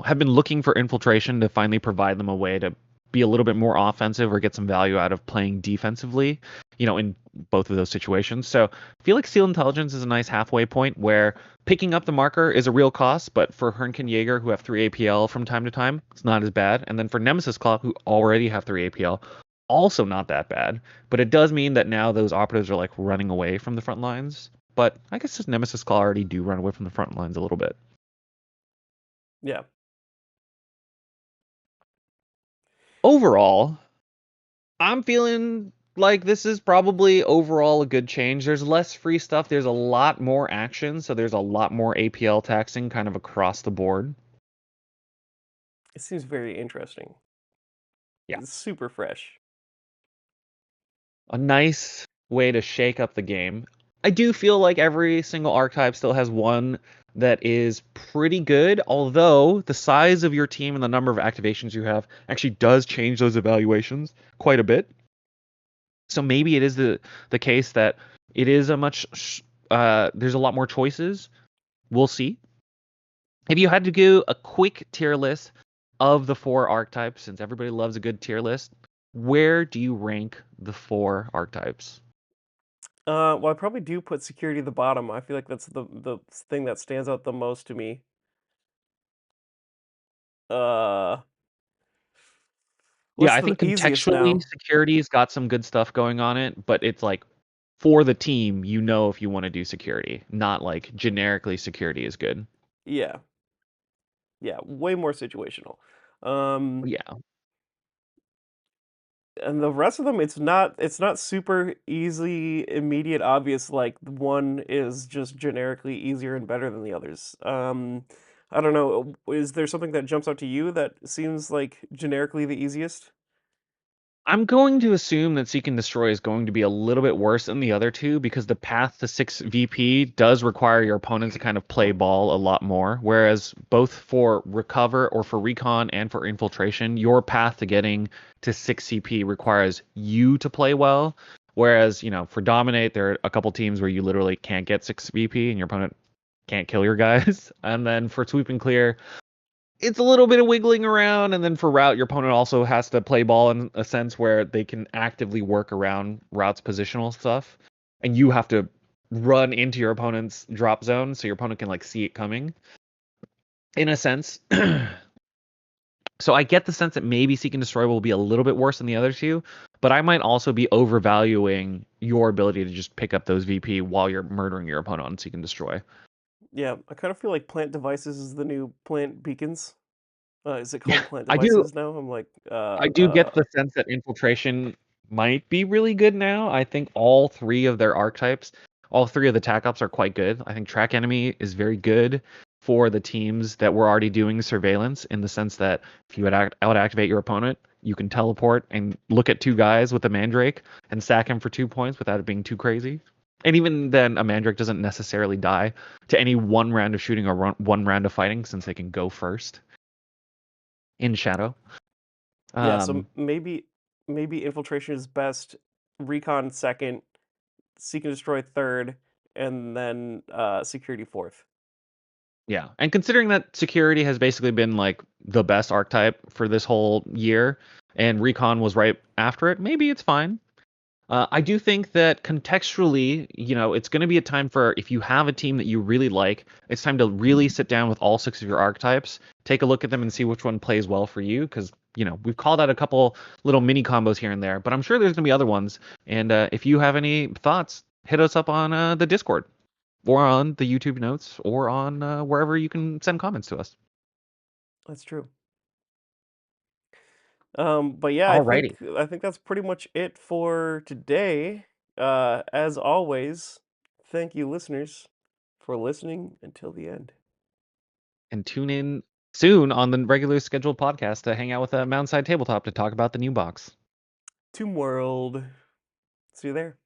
have been looking for infiltration to finally provide them a way to be a little bit more offensive or get some value out of playing defensively, in both of those situations. So I feel like Steel Intelligence is a nice halfway point where picking up the marker is a real cost, but for Hernken Jaeger, who have 3 APL from time to time, it's not as bad. And then for Nemesis Claw, who already have 3 APL, also not that bad. But it does mean that now those operatives are like running away from the front lines. But I guess just Nemesis Claw already do run away from the front lines a little bit. Yeah. Overall, I'm feeling like this is probably overall a good change. There's less free stuff. There's a lot more action, so there's a lot more APL taxing kind of across the board. It seems very interesting. Yeah. It's super fresh. A nice way to shake up the game. I do feel like every single archetype still has one that is pretty good, although the size of your team and the number of activations you have actually does change those evaluations quite a bit. So maybe it is the case that it is a much there's a lot more choices. We'll see. If you had to do a quick tier list of the 4 archetypes, since everybody loves a good tier list, where do you rank the 4 archetypes? Well, I probably do put security at the bottom. I feel like that's the thing that stands out the most to me. Uh, Yeah, what's I the think easiest contextually now? security's got some good stuff going on it, but it's like for the team, you know if you want to do security, not like generically security is good. Yeah, yeah, way more situational. Um, Yeah. and the rest of them, it's not super easy, immediate, obvious. Like one is just generically easier and better than the others. I don't know. Is there something that jumps out to you that seems like generically the easiest? I'm going to assume that Seek and Destroy is going to be a little bit worse than the other two because the path to 6 VP does require your opponent to kind of play ball a lot more. Whereas both for Recover or for Recon and for Infiltration, your path to getting to 6 CP requires you to play well. Whereas, for Dominate, there are a couple teams where you literally can't get 6 VP and your opponent can't kill your guys. And then for Sweep and Clear, it's a little bit of wiggling around, and then for route, your opponent also has to play ball in a sense where they can actively work around route's positional stuff, and you have to run into your opponent's drop zone so your opponent can like see it coming. In a sense, so I get the sense that maybe Seek and Destroy will be a little bit worse than the other two, but I might also be overvaluing your ability to just pick up those VP while you're murdering your opponent on Seek and Destroy. Yeah, I kind of feel like plant devices is the new plant beacons. Is it Yeah, called plant I do. devices now? I'm like, I do get the sense that Infiltration might be really good now. I think all 3 of their archetypes, all 3 of the tac ops are quite good. I think Track Enemy is very good for the teams that were already doing surveillance in the sense that if you would out activate your opponent, you can teleport and look at 2 guys with a Mandrake and sack him for 2 points without it being too crazy. And even then, a Mandrake doesn't necessarily die to any one round of shooting or one round of fighting since they can go first in Shadow. yeah. So Um, maybe infiltration is best, recon second, seek and destroy third, and then security fourth. Yeah. And considering that security has basically been like the best archetype for this whole year and recon was right after it, maybe it's fine. I do think that contextually, it's going to be a time for if you have a team that you really like, it's time to really sit down with all 6 of your archetypes, take a look at them and see which one plays well for you. Because, we've called out a couple little mini combos here and there, but I'm sure there's going to be other ones. And if you have any thoughts, hit us up on the Discord or on the YouTube notes or on wherever you can send comments to us. That's true. But yeah, I Alrighty. think I think that's pretty much it for today. As always, thank you, listeners, for listening until the end. And tune in soon on the regular scheduled podcast to hang out with Mountainside Tabletop to talk about the new box. Tomb World. See you there.